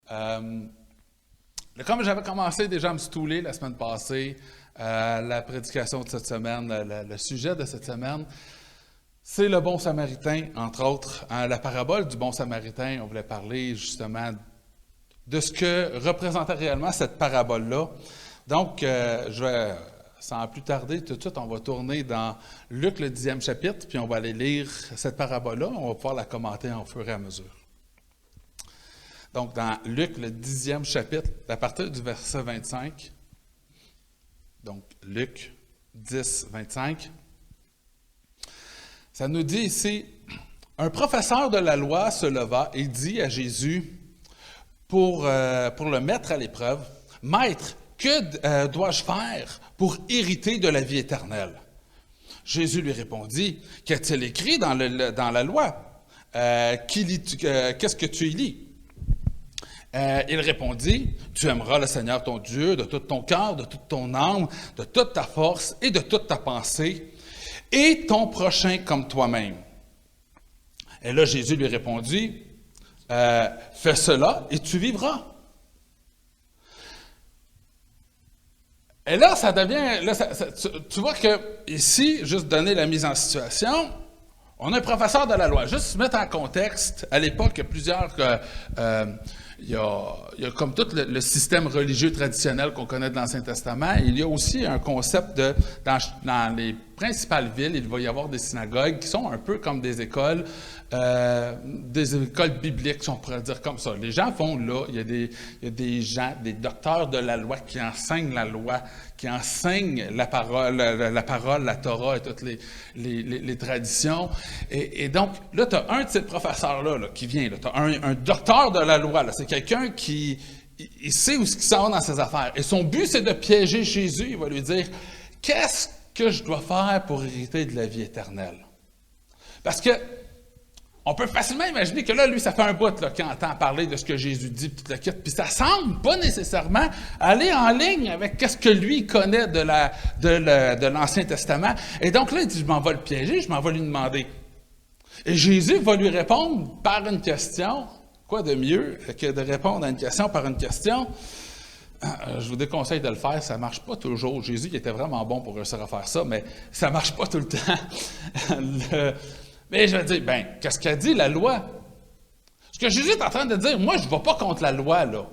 Comme j'avais commencé déjà à me stouler la semaine passée, la prédication de cette semaine, le sujet de cette semaine, c'est le bon samaritain, entre autres. La parabole du bon samaritain, on voulait parler justement de ce que représentait réellement cette parabole-là. Donc, je vais, sans plus tarder, tout de suite, on va tourner dans Luc, le 10e chapitre, puis on va aller lire cette parabole-là. On va pouvoir la commenter en fur et à mesure. Donc, dans Luc, le 10e chapitre, à partir du verset 25, donc Luc 10, 25, ça nous dit ici, « Un professeur de la loi se leva et dit à Jésus, pour le mettre à l'épreuve, « Maître, que dois-je faire pour hériter de la vie éternelle? » Jésus lui répondit, « Qu'est-il écrit dans la loi? Qu'est-ce que tu y lis? » Il répondit, « Tu aimeras le Seigneur ton Dieu de tout ton cœur, de toute ton âme, de toute ta force et de toute ta pensée, et ton prochain comme toi-même. » Et là, Jésus lui répondit, « Fais cela et tu vivras. » Et là, ça devient, tu vois que ici, juste donner la mise en situation, on a un professeur de la loi. Juste se mettre en contexte, à l'époque, il y a plusieurs... Il y a comme tout le système religieux traditionnel qu'on connaît de l'Ancien Testament, il y a aussi un concept dans les principales villes, il va y avoir des synagogues qui sont un peu comme des écoles bibliques, si on pourrait dire comme ça. Les gens vont là, il y a des gens, des docteurs de la loi qui enseignent la loi, qui enseignent la parole, la Torah et toutes les traditions. Et donc, là, tu as un de ces professeurs-là là, qui vient, tu as un docteur de la loi, là, c'est quelqu'un qui il sait où ce qui s'en va dans ses affaires. Et son but, c'est de piéger Jésus. Il va lui dire, « Qu'est-ce que je dois faire pour hériter de la vie éternelle? » Parce que on peut facilement imaginer que là, lui, ça fait un bout qu'il entend parler de ce que Jésus dit, puis ça semble pas nécessairement aller en ligne avec ce que lui connaît de l'Ancien Testament. Et donc là, il dit, je m'en vais le piéger, je m'en vais lui demander. Et Jésus va lui répondre par une question. Quoi de mieux que de répondre à une question par une question? Je vous déconseille de le faire, ça ne marche pas toujours. Jésus, il était vraiment bon pour réussir à faire ça, mais ça ne marche pas tout le temps. Mais je vais dire, qu'est-ce qu'a dit la loi? Ce que Jésus est en train de dire, moi, je ne vais pas contre la loi, là.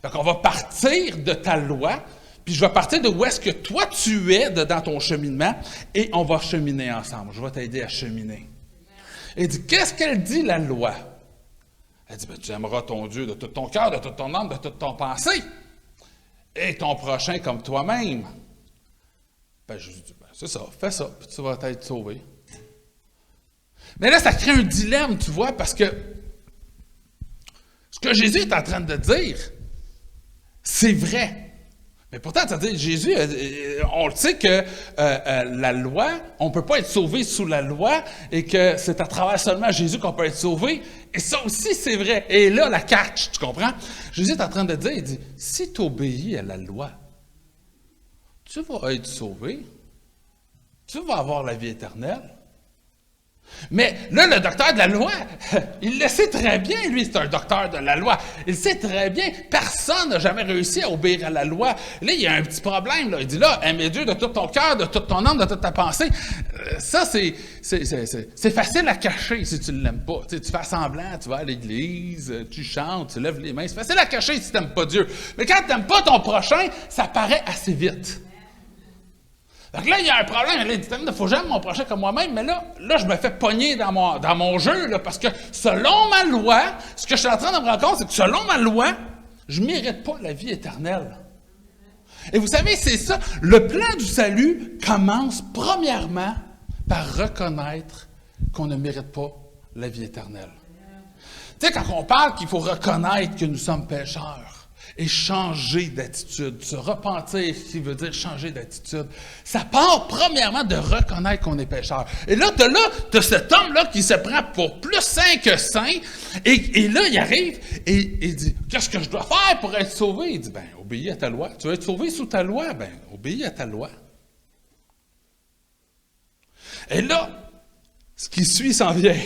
Fait qu'on va partir de ta loi, puis je vais partir de où est-ce que toi tu es dans ton cheminement, et on va cheminer ensemble. Je vais t'aider à cheminer. Et il dit, qu'est-ce qu'elle dit, la loi? Elle dit, tu aimeras ton Dieu de tout ton cœur, de toute ton âme, de toute ton pensée, et ton prochain comme toi-même. Jésus dit, c'est ça, fais ça, puis tu vas être sauvé. Mais là, ça crée un dilemme, tu vois, parce que ce que Jésus est en train de dire, c'est vrai. Mais pourtant, c'est-à-dire, Jésus, on le sait que la loi, on ne peut pas être sauvé sous la loi et que c'est à travers seulement Jésus qu'on peut être sauvé. Et ça aussi, c'est vrai. Et là, la catch, tu comprends? Jésus est en train de dire, il dit, si tu obéis à la loi, tu vas être sauvé. Tu vas avoir la vie éternelle. Mais là, le docteur de la loi, il le sait très bien, lui, c'est un docteur de la loi. Il sait très bien, personne n'a jamais réussi à obéir à la loi. Là, il y a un petit problème, là. Il dit là, aime Dieu de tout ton cœur, de toute ton âme, de toute ta pensée. Ça, c'est facile à cacher si tu ne l'aimes pas. Tu fais semblant, tu vas à l'église, tu chantes, tu lèves les mains. C'est facile à cacher si tu n'aimes pas Dieu. Mais quand tu n'aimes pas ton prochain, ça paraît assez vite. Donc là, il y a un problème. Il dit, il faut que j'aime mon prochain comme moi-même, mais là, je me fais pogner dans mon jeu, là, parce que selon ma loi, ce que je suis en train de me rendre compte, c'est que selon ma loi, je ne mérite pas la vie éternelle. Et vous savez, c'est ça. Le plan du salut commence premièrement par reconnaître qu'on ne mérite pas la vie éternelle. Tu sais, quand on parle qu'il faut reconnaître que nous sommes pécheurs, et changer d'attitude, se repentir, qui veut dire changer d'attitude. Ça part premièrement de reconnaître qu'on est pécheur. Et là, tu as cet homme-là qui se prend pour plus saint que saint, et là, il arrive et il dit, qu'est-ce que je dois faire pour être sauvé? Il dit, obéis à ta loi. Tu veux être sauvé sous ta loi? Obéis à ta loi. Et là, ce qui suit s'en vient.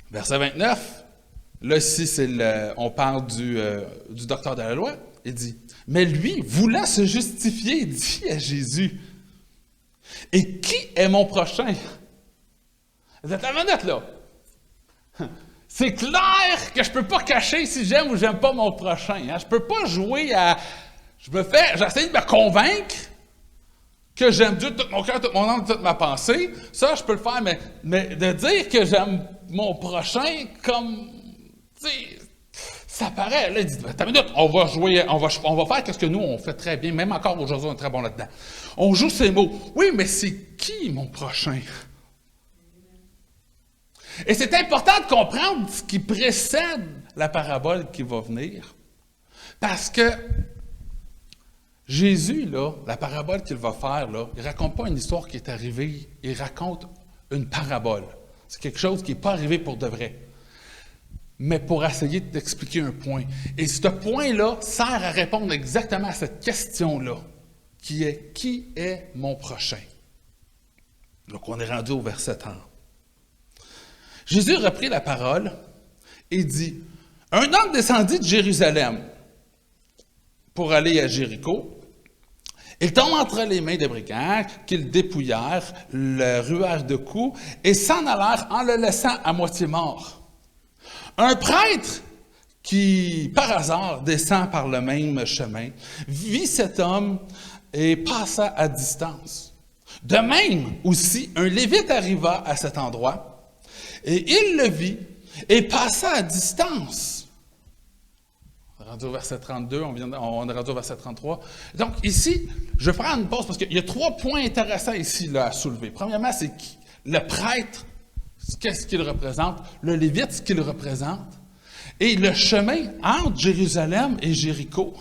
Verset 29. Là, ici, on parle du docteur de la loi. Il dit, mais lui, voulant se justifier, dit à Jésus, « Et qui est mon prochain? » Vous êtes à la manette, là. C'est clair que je ne peux pas cacher si j'aime ou j'aime pas mon prochain. Hein? Je ne peux pas jouer à... J'essaie de me convaincre que j'aime Dieu de tout mon cœur, toute mon âme, toute ma pensée. Ça, je peux le faire, mais de dire que j'aime mon prochain comme... Ça paraît, là, il dit, attends une minute, on va jouer, on va faire ce que nous, on fait très bien, même encore aujourd'hui, on est très bon là-dedans. On joue ces mots. Oui, mais c'est qui mon prochain? Et c'est important de comprendre ce qui précède la parabole qui va venir. Parce que Jésus, là, la parabole qu'il va faire, là, il ne raconte pas une histoire qui est arrivée, il raconte une parabole. C'est quelque chose qui n'est pas arrivé pour de vrai, mais pour essayer d'expliquer un point. Et ce point-là sert à répondre exactement à cette question-là, qui est mon prochain? Donc, on est rendu au verset 30. Jésus reprit la parole et dit, « Un homme descendit de Jérusalem pour aller à Jéricho. Il tombe entre les mains des brigands, qu'ils dépouillèrent, le ruèrent de coups, et s'en allèrent en le laissant à moitié mort. Un prêtre qui, par hasard, descend par le même chemin, vit cet homme et passa à distance. De même aussi, un Lévite arriva à cet endroit, et il le vit et passa à distance. On est rendu au verset 32, on est rendu au verset 33. Donc ici, je vais prendre une pause parce qu'il y a 3 points intéressants ici là, à soulever. Premièrement, c'est le prêtre, qu'est-ce qu'il représente, le Lévite, ce qu'il représente, et le chemin entre Jérusalem et Jéricho,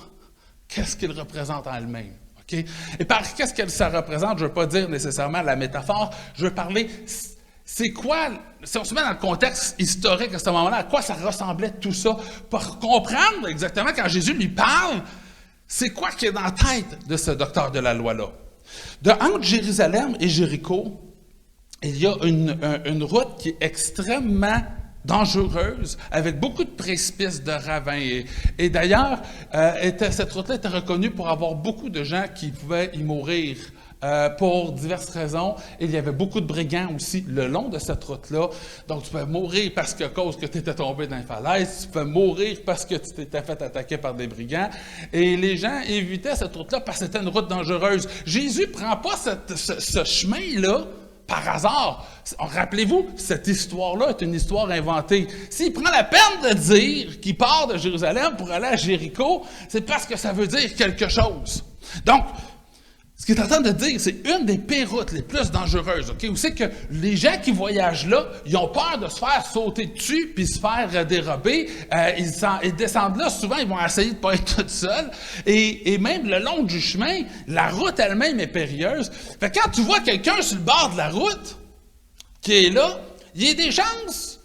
qu'est-ce qu'il représente en elle-même. Okay? Et par qu'est-ce que ça représente, je ne veux pas dire nécessairement la métaphore, je veux parler... C'est quoi, si on se met dans le contexte historique à ce moment-là, à quoi ça ressemblait tout ça, pour comprendre exactement quand Jésus lui parle, c'est quoi qui est dans la tête de ce docteur de la loi-là. Entre Jérusalem et Jéricho, il y a une route qui est extrêmement dangereuse, avec beaucoup de précipices, de ravins. Et d'ailleurs, cette route-là était reconnue pour avoir beaucoup de gens qui pouvaient y mourir. Pour diverses raisons. Il y avait beaucoup de brigands aussi le long de cette route-là. Donc, tu peux mourir parce qu'à cause que tu étais tombé dans une falaise, tu peux mourir parce que tu t'étais fait attaquer par des brigands. Et les gens évitaient cette route-là parce que c'était une route dangereuse. Jésus ne prend pas ce chemin-là par hasard. Rappelez-vous, cette histoire-là est une histoire inventée. S'il prend la peine de dire qu'il part de Jérusalem pour aller à Jéricho, c'est parce que ça veut dire quelque chose. Donc, ce qu'il est en train de dire, c'est une des pires routes les plus dangereuses. Okay? Où c'est que les gens qui voyagent là, ils ont peur de se faire sauter dessus puis se faire dérober. Ils descendent là, souvent, ils vont essayer de ne pas être tout seuls. Et même le long du chemin, la route elle-même est périlleuse. Fait que quand tu vois quelqu'un sur le bord de la route qui est là, il y a des chances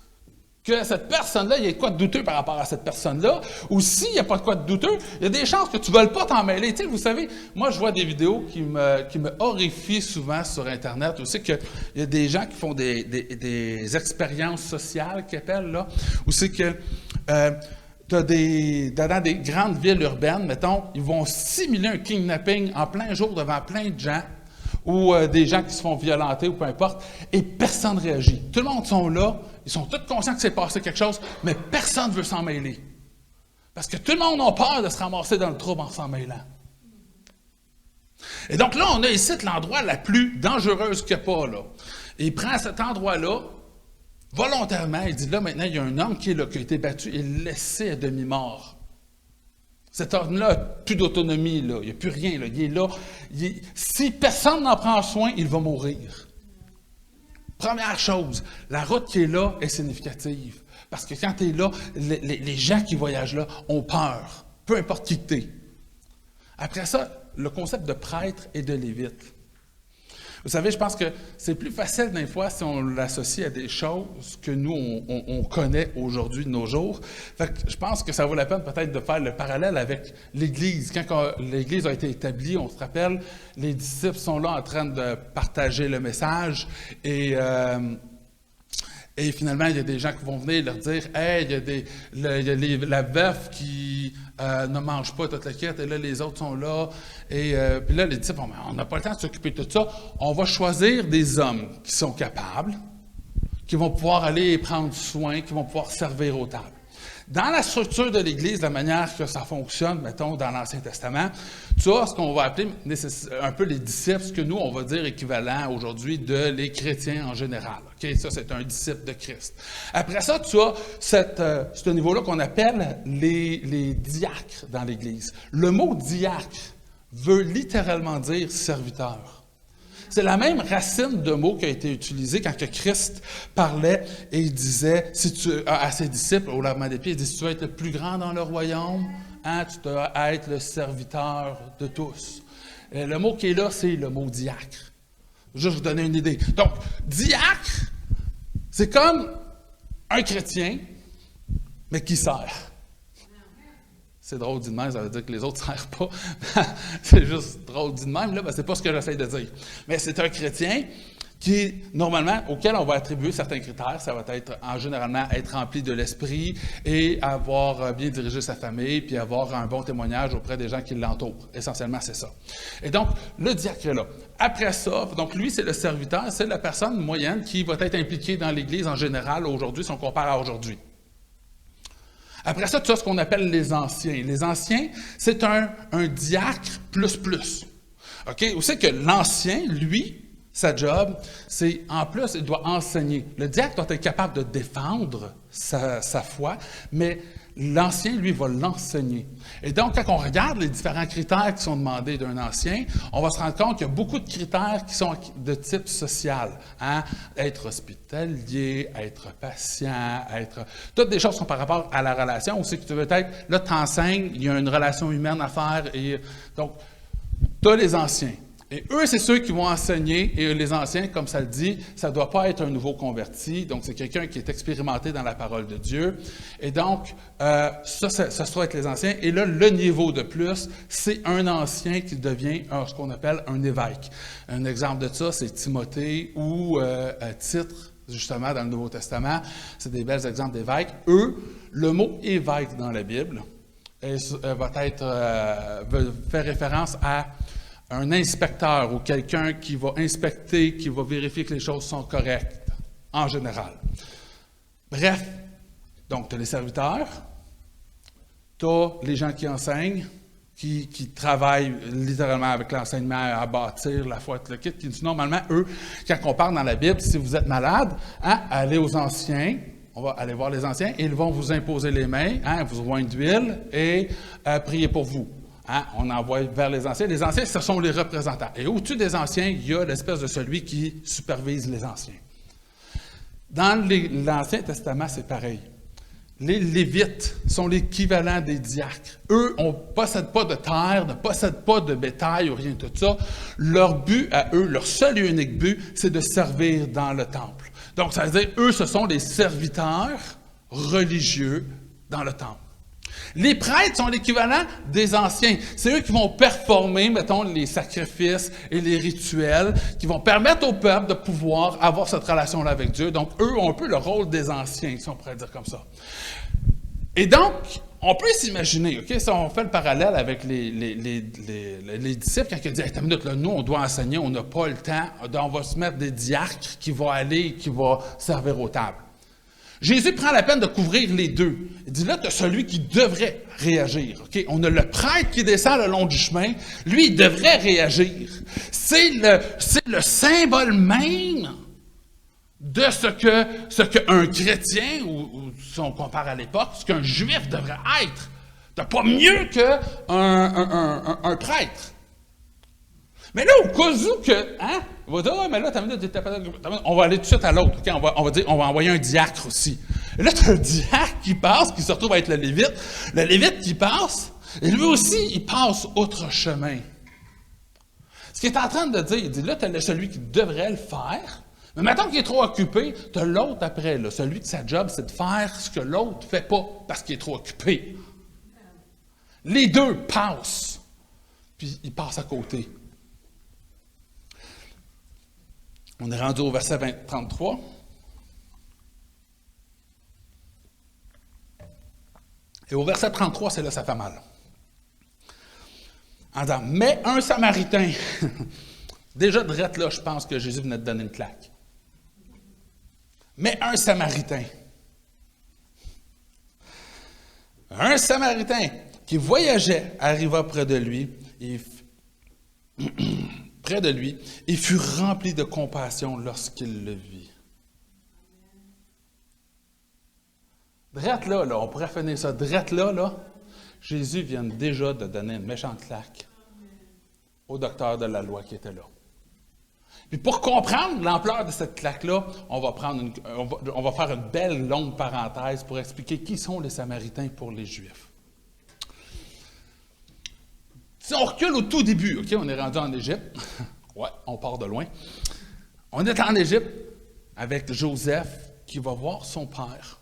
que cette personne-là, il y ait quoi de douteux par rapport à cette personne-là, ou s'il n'y a pas de quoi de douteux, il y a des chances que tu ne veuilles pas t'en mêler. Tu sais, vous savez, moi, je vois des vidéos qui me horrifient souvent sur Internet, où c'est qu'il y a des gens qui font des expériences sociales, qu'ils appellent, là, où c'est que dans des grandes villes urbaines, mettons, ils vont simuler un kidnapping en plein jour devant plein de gens, ou des gens qui se font violenter, ou peu importe, et personne ne réagit. Tout le monde sont là, ils sont tous conscients que c'est passé quelque chose, mais personne ne veut s'en mêler. Parce que tout le monde a peur de se ramasser dans le trouble en s'en mêlant. Et donc là, on a ici l'endroit la plus dangereuse qu'il n'y a pas, là. Et il prend cet endroit-là, volontairement, il dit, là, maintenant, il y a un homme qui est là, qui a été battu et laissé à demi-mort. Cet homme-là n'a plus d'autonomie, là. Il n'y a plus rien, là. Il est là. Si personne n'en prend soin, il va mourir. Première chose, la route qui est là est significative. Parce que quand tu es là, les gens qui voyagent là ont peur, peu importe qui tu es. Après ça, le concept de prêtre et de lévite. Vous savez, je pense que c'est plus facile des fois si on l'associe à des choses que nous, on connaît aujourd'hui de nos jours. Fait que je pense que ça vaut la peine peut-être de faire le parallèle avec l'Église. Quand l'Église a été établie, on se rappelle, les disciples sont là en train de partager le message et Et finalement, il y a des gens qui vont venir leur dire « Hey, il y a la veuve qui ne mange pas toute la quête, et là, les autres sont là. » Et puis là, les disciples vont « On n'a pas le temps de s'occuper de tout ça. On va choisir des hommes qui sont capables, qui vont pouvoir aller prendre soin, qui vont pouvoir servir aux tables. » Dans la structure de l'Église, la manière que ça fonctionne, mettons, dans l'Ancien Testament, tu as ce qu'on va appeler un peu les disciples, ce que nous, on va dire équivalent aujourd'hui de les chrétiens en général. Okay? Ça, c'est un disciple de Christ. Après ça, tu as ce niveau-là qu'on appelle les diacres dans l'Église. Le mot diacre veut littéralement dire serviteur. C'est la même racine de mots qui a été utilisée quand que Christ parlait et il disait à ses disciples au lavement des pieds, il dit, si tu veux être le plus grand dans le royaume, tu dois être le serviteur de tous. Et le mot qui est là, c'est le mot diacre. Juste vous donner une idée. Donc, diacre, c'est comme un chrétien, mais qui sert. C'est drôle dit de même, ça veut dire que les autres ne servent pas. C'est juste drôle dit de même, là, ben, c'est pas ce que j'essaie de dire. Mais c'est un chrétien qui, normalement, auquel on va attribuer certains critères. Ça va être, généralement, être rempli de l'esprit et avoir bien dirigé sa famille, puis avoir un bon témoignage auprès des gens qui l'entourent. Essentiellement, c'est ça. Et donc, le diacre est là. Après ça, donc lui, c'est le serviteur, c'est la personne moyenne qui va être impliquée dans l'Église en général aujourd'hui, si on compare à aujourd'hui. Après ça, tu as ce qu'on appelle les anciens. Les anciens, c'est un diacre plus. OK? Vous savez que l'ancien, lui, sa job, c'est, en plus, il doit enseigner. Le diacre doit être capable de défendre sa foi, mais l'ancien, lui, va l'enseigner. Et donc, quand on regarde les différents critères qui sont demandés d'un ancien, on va se rendre compte qu'il y a beaucoup de critères qui sont de type social. Hein? Être hospitalier, être patient, toutes des choses sont par rapport à la relation. Aussi que tu veux être, là, tu enseignes, il y a une relation humaine à faire. Et donc, tu as les anciens. Et eux, c'est ceux qui vont enseigner, et les anciens, comme ça le dit, ça ne doit pas être un nouveau converti, donc c'est quelqu'un qui est expérimenté dans la parole de Dieu. Et donc, ça doit être les anciens. Et là, le niveau de plus, c'est un ancien qui devient ce qu'on appelle un évêque. Un exemple de ça, c'est Timothée ou Titre, justement, dans le Nouveau Testament. C'est des bels exemples d'évêques. Eux, le mot évêque dans la Bible va faire référence à un inspecteur ou quelqu'un qui va inspecter, qui va vérifier que les choses sont correctes, en général. Bref, donc tu as les serviteurs, tu as les gens qui enseignent, qui travaillent littéralement avec l'enseignement à bâtir la foi, le kit, qui normalement, eux, quand on parle dans la Bible, si vous êtes malade, allez aux anciens, on va aller voir les anciens, et ils vont vous imposer les mains, vous oignent d'huile et prier pour vous. On envoie vers les anciens. Les anciens, ce sont les représentants. Et au-dessus des anciens, il y a l'espèce de celui qui supervise les anciens. Dans l'Ancien Testament, c'est pareil. Les Lévites sont l'équivalent des diacres. Eux, ne possèdent pas de terre, ne possèdent pas de bétail ou rien de tout ça. Leur but à eux, leur seul et unique but, c'est de servir dans le temple. Donc, ça veut dire, eux, ce sont les serviteurs religieux dans le temple. Les prêtres sont l'équivalent des anciens. C'est eux qui vont performer, mettons, les sacrifices et les rituels, qui vont permettre au peuple de pouvoir avoir cette relation-là avec Dieu. Donc, eux ont un peu le rôle des anciens, si on pourrait dire comme ça. Et donc, on peut s'imaginer, OK, si on fait le parallèle avec les disciples, quand ils disent, attends une minute, là, nous, on doit enseigner, on n'a pas le temps, on va se mettre des diacres qui vont aller, qui vont servir aux tables. Jésus prend la peine de couvrir les deux. Il dit là, tu as celui qui devrait réagir. Okay? On a le prêtre qui descend le long du chemin. Lui, il devrait réagir. C'est le symbole même de ce qu'un chrétien, ou si on compare à l'époque, ce qu'un juif devrait être. Tu n'as pas mieux qu'un prêtre. Mais là, au cas où que, on va dire, mais là, on va aller tout de suite à l'autre. Okay? On va envoyer un diacre aussi. Et là, tu as un diacre qui passe, qui se retrouve à être le lévite. Le lévite qui passe, et lui aussi, il passe autre chemin. Ce qu'il est en train de dire, il dit, là, tu as celui qui devrait le faire, mais maintenant qu'il est trop occupé, tu as l'autre après, là, celui que sa job, c'est de faire ce que l'autre ne fait pas parce qu'il est trop occupé. Les deux passent, puis ils passent à côté. On est rendu au verset 33. Et au verset 33, c'est là que ça fait mal. En disant, mais un Samaritain, déjà de là, je pense que Jésus venait de donner une claque. Mais un Samaritain qui voyageait arriva près de lui et fut rempli de compassion lorsqu'il le vit. Drette là, on pourrait finir ça. Drette là, Jésus vient déjà de donner une méchante claque au docteur de la loi qui était là. Puis pour comprendre l'ampleur de cette claque-là, on va faire une belle longue parenthèse pour expliquer qui sont les Samaritains pour les Juifs. Si on recule au tout début, OK, on est rendu en Égypte. Ouais, on part de loin. On est en Égypte avec Joseph qui va voir son père,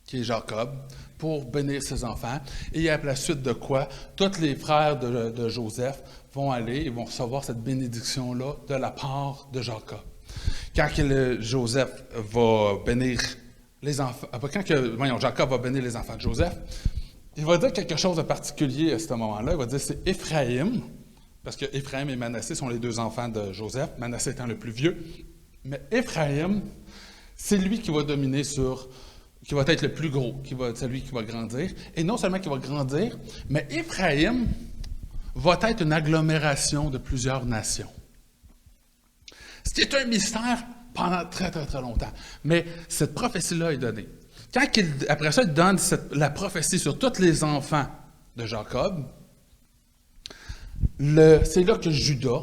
qui est Jacob, pour bénir ses enfants. Et à la suite de quoi, tous les frères de Joseph vont aller et vont recevoir cette bénédiction-là de la part de Jacob. Quand Joseph va bénir les enfants, Jacob va bénir les enfants de Joseph, il va dire quelque chose de particulier à ce moment-là. Il va dire c'est Éphraïm, parce que Éphraïm et Manassé sont les deux enfants de Joseph, Manassé étant le plus vieux. Mais Éphraïm, c'est lui qui va dominer qui va être le plus gros, celui qui va grandir. Et non seulement qui va grandir, mais Éphraïm va être une agglomération de plusieurs nations. Ce qui est un mystère pendant très, très, très longtemps. Mais cette prophétie-là est donnée. Après ça, il donne la prophétie sur tous les enfants de Jacob. C'est là que Judas,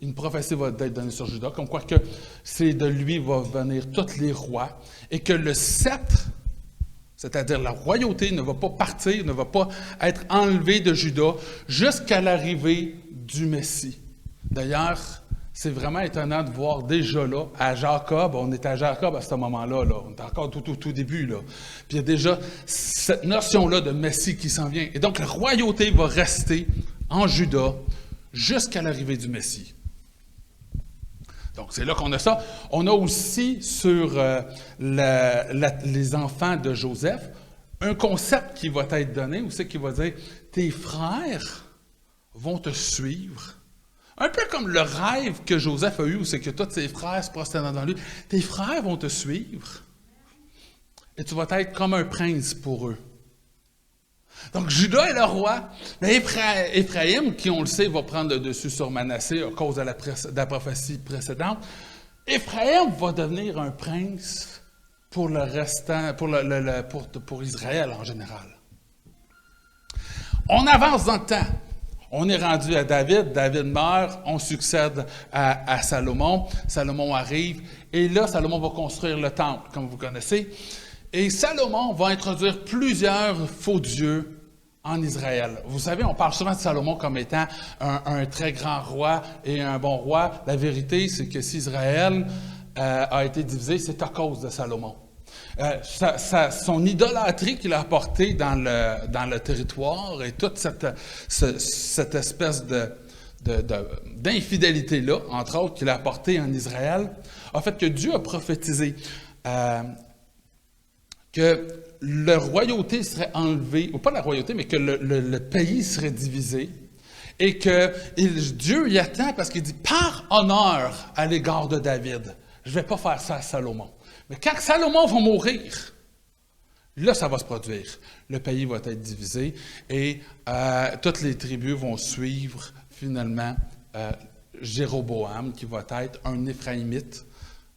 une prophétie va être donnée sur Judas, comme quoi que c'est de lui va venir tous les rois, et que le sceptre, c'est-à-dire la royauté, ne va pas partir, ne va pas être enlevé de Judas jusqu'à l'arrivée du Messie. D'ailleurs, c'est vraiment étonnant de voir déjà là, à Jacob, on est à Jacob à ce moment-là, on est encore tout début, là. Puis il y a déjà cette notion-là de Messie qui s'en vient. Et donc la royauté va rester en Juda jusqu'à l'arrivée du Messie. Donc c'est là qu'on a ça. On a aussi sur les enfants de Joseph un concept qui va être donné, où c'est qui va dire « Tes frères vont te suivre ». Un peu comme le rêve que Joseph a eu, où c'est que tous ses frères se prosternaient dans lui. Tes frères vont te suivre et tu vas être comme un prince pour eux. Donc, Judas est le roi, mais Éphraïm, qui on le sait, va prendre le dessus sur Manassé à cause de la prophétie précédente. Éphraïm va devenir un prince pour le restant, pour Israël en général. On avance dans le temps. On est rendu à David, David meurt, on succède à Salomon, Salomon arrive, et là, Salomon va construire le temple, comme vous connaissez, et Salomon va introduire plusieurs faux dieux en Israël. Vous savez, on parle souvent de Salomon comme étant un très grand roi et un bon roi. La vérité, c'est que si Israël a été divisé, c'est à cause de Salomon. Son idolâtrie qu'il a apportée dans le territoire et toute cette espèce d'infidélité-là, entre autres, qu'il a apportée en Israël, a fait que Dieu a prophétisé que la royauté serait enlevée, ou pas la royauté, mais que le pays serait divisé, et que Dieu y attend parce qu'il dit « Par honneur à l'égard de David, je ne vais pas faire ça à Salomon. » Mais quand Salomon va mourir, là, ça va se produire. Le pays va être divisé et toutes les tribus vont suivre finalement Jéroboam, qui va être un Éphraïmite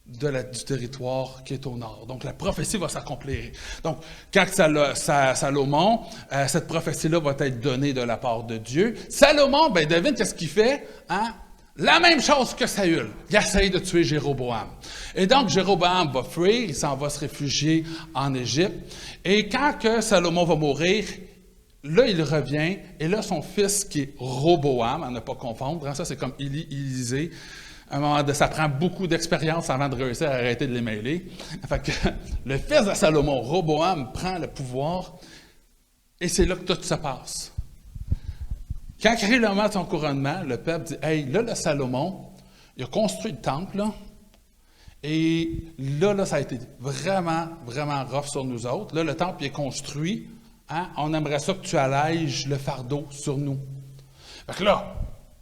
du territoire qui est au nord. Donc, la prophétie va s'accomplir. Donc, quand Salomon, cette prophétie-là va être donnée de la part de Dieu. Salomon, devine qu'est-ce qu'il fait? La même chose que Saül. Il essaye de tuer Jéroboam. Et donc, Jéroboam va fuir, il s'en va se réfugier en Égypte. Et quand que Salomon va mourir, là, il revient, et là, son fils, qui est Roboam, à ne pas confondre, ça c'est comme Élisée, à un moment donné, ça prend beaucoup d'expérience avant de réussir à arrêter de les mêler. Fait que le fils de Salomon, Roboam, prend le pouvoir, et c'est là que tout se passe. Quand il arrive le moment de son couronnement, le peuple dit « Hey, là, le Salomon, il a construit le temple, là, Et là, ça a été vraiment, vraiment rough sur nous autres. Là, le temple est construit. Hein? On aimerait ça que tu allèges le fardeau sur nous. Fait que là,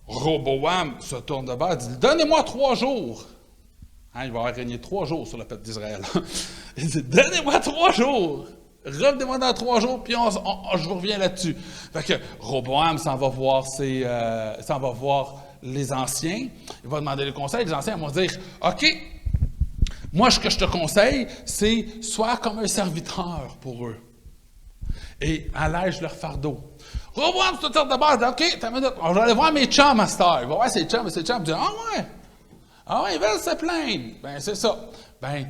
Roboam se tourne de bas et dit, « Donnez-moi 3 jours. » Hein, il va avoir régné 3 jours sur le peuple d'Israël. Il dit, « Donnez-moi 3 jours. Revenez-moi dans 3 jours, puis je vous reviens là-dessus. » Fait que Roboam s'en va voir les anciens. Il va demander le conseil. Les anciens vont dire, « OK, moi, ce que je te conseille, c'est sois comme un serviteur pour eux. Et allège leur fardeau. » Roboam se tourne de base, dit, OK, t'as une minute, je vais aller voir mes chums à cette heure. Il va voir ses chums, et ses chums disent, ah ouais, ils veulent se plaindre. Ben, c'est ça. Ben,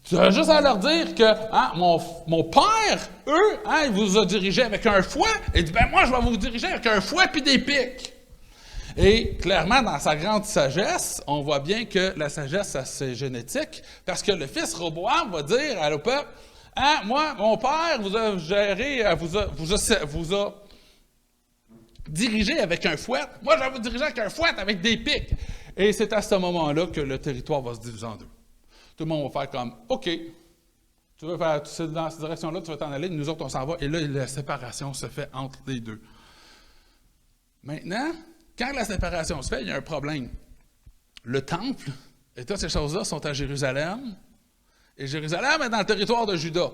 tu as juste à leur dire que mon père, eux, il vous a dirigé avec un fouet. Il dit, ben moi, je vais vous diriger avec un fouet puis des pics. Et clairement, dans sa grande sagesse, on voit bien que la sagesse, c'est génétique, parce que le fils Roboam va dire au peuple, moi, mon père vous a géré, vous a dirigé avec un fouet. Moi, je vais vous diriger avec un fouet, avec des pics. Et c'est à ce moment-là que le territoire va se diviser en 2. Tout le monde va faire comme, OK, tu veux faire dans cette direction-là, tu vas t'en aller, nous autres, on s'en va. Et là, la séparation se fait entre les 2. Maintenant, quand la séparation se fait, il y a un problème. Le temple et toutes ces choses-là sont à Jérusalem, et Jérusalem est dans le territoire de Juda.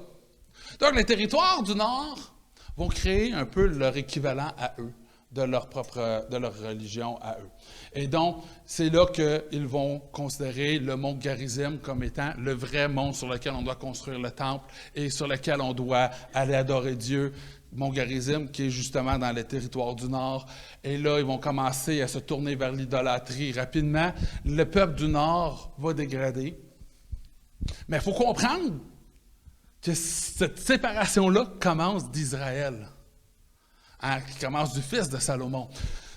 Donc, les territoires du Nord vont créer un peu leur équivalent à eux, de leur religion à eux. Et donc, c'est là qu'ils vont considérer le mont Garizim comme étant le vrai mont sur lequel on doit construire le temple et sur lequel on doit aller adorer Dieu. Mont Garizim, qui est justement dans les territoires du Nord. Et là, ils vont commencer à se tourner vers l'idolâtrie rapidement. Le peuple du Nord va dégrader. Mais il faut comprendre que cette séparation-là commence d'Israël, qui commence du fils de Salomon.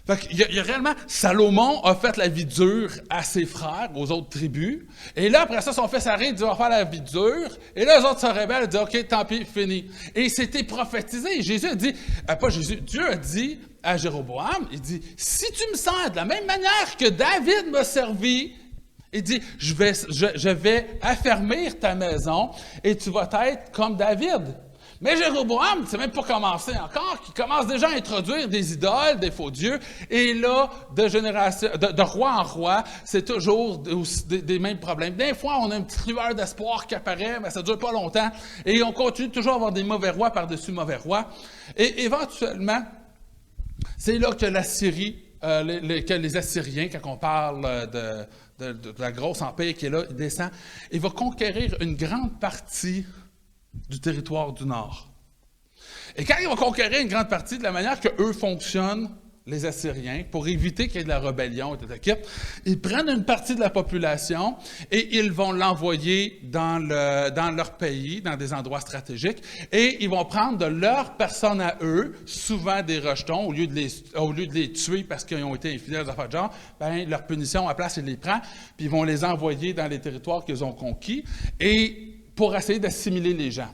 Fait qu'il y a réellement, Salomon a fait la vie dure à ses frères, aux autres tribus. Et là, après ça, son fils arrive, il dit, on va faire la vie dure. Et là, les autres se rebellent, ils disent, OK, tant pis, fini. Et c'était prophétisé. Jésus a dit, Dieu a dit à Jéroboam, il dit, si tu me sers de la même manière que David m'a servi, il dit, je vais affermir ta maison et tu vas être comme David. Mais Jéroboam, c'est même pas commencé encore, qui commence déjà à introduire des idoles, des faux dieux, et là, de roi en roi, c'est toujours des mêmes problèmes. Des fois, on a une petite lueur d'espoir qui apparaît, mais ça dure pas longtemps, et on continue toujours à avoir des mauvais rois par-dessus mauvais rois. Et éventuellement, c'est là que l'Assyrie, que les Assyriens, quand on parle de la grosse empire qui est là, il descend, il va conquérir une grande partie du territoire du Nord. Et quand ils vont conquérir une grande partie de la manière qu'eux fonctionnent, les Assyriens, pour éviter qu'il y ait de la rébellion et de l'équipe, ils prennent une partie de la population et ils vont l'envoyer dans leur pays, dans des endroits stratégiques, et ils vont prendre de leurs personnes à eux, souvent des rejetons, au lieu de les tuer parce qu'ils ont été infidèles aux affaires de genre, leur punition, à place, ils les prennent, puis ils vont les envoyer dans les territoires qu'ils ont conquis, et pour essayer d'assimiler les gens.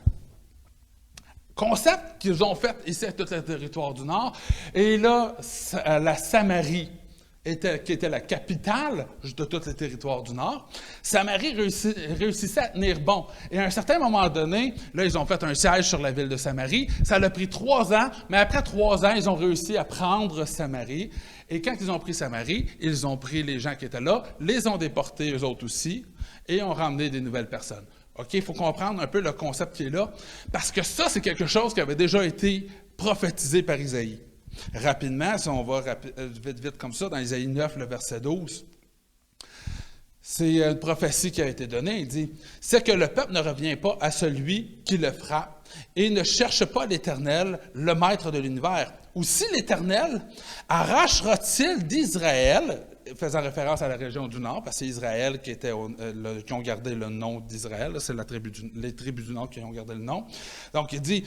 Concept qu'ils ont fait ici à tout le territoire du Nord. Et là, la Samarie, qui était la capitale de tous les territoires du Nord, Samarie réussissait à tenir bon. Et à un certain moment donné, là, ils ont fait un siège sur la ville de Samarie. Ça a pris 3 ans, mais après 3 ans, ils ont réussi à prendre Samarie. Et quand ils ont pris Samarie, ils ont pris les gens qui étaient là, les ont déportés eux autres aussi, et ont ramené des nouvelles personnes. OK, il faut comprendre un peu le concept qui est là, parce que ça, c'est quelque chose qui avait déjà été prophétisé par Isaïe. Rapidement, si on va vite comme ça, dans Isaïe 9, le verset 12, c'est une prophétie qui a été donnée. Il dit, « C'est que le peuple ne revient pas à celui qui le frappe et ne cherche pas l'Éternel, le maître de l'univers. Aussi l'Éternel arrachera-t-il d'Israël, faisant référence à la région du Nord, parce que c'est Israël qui ont gardé le nom d'Israël, c'est les tribus du Nord qui ont gardé le nom. Donc, il dit,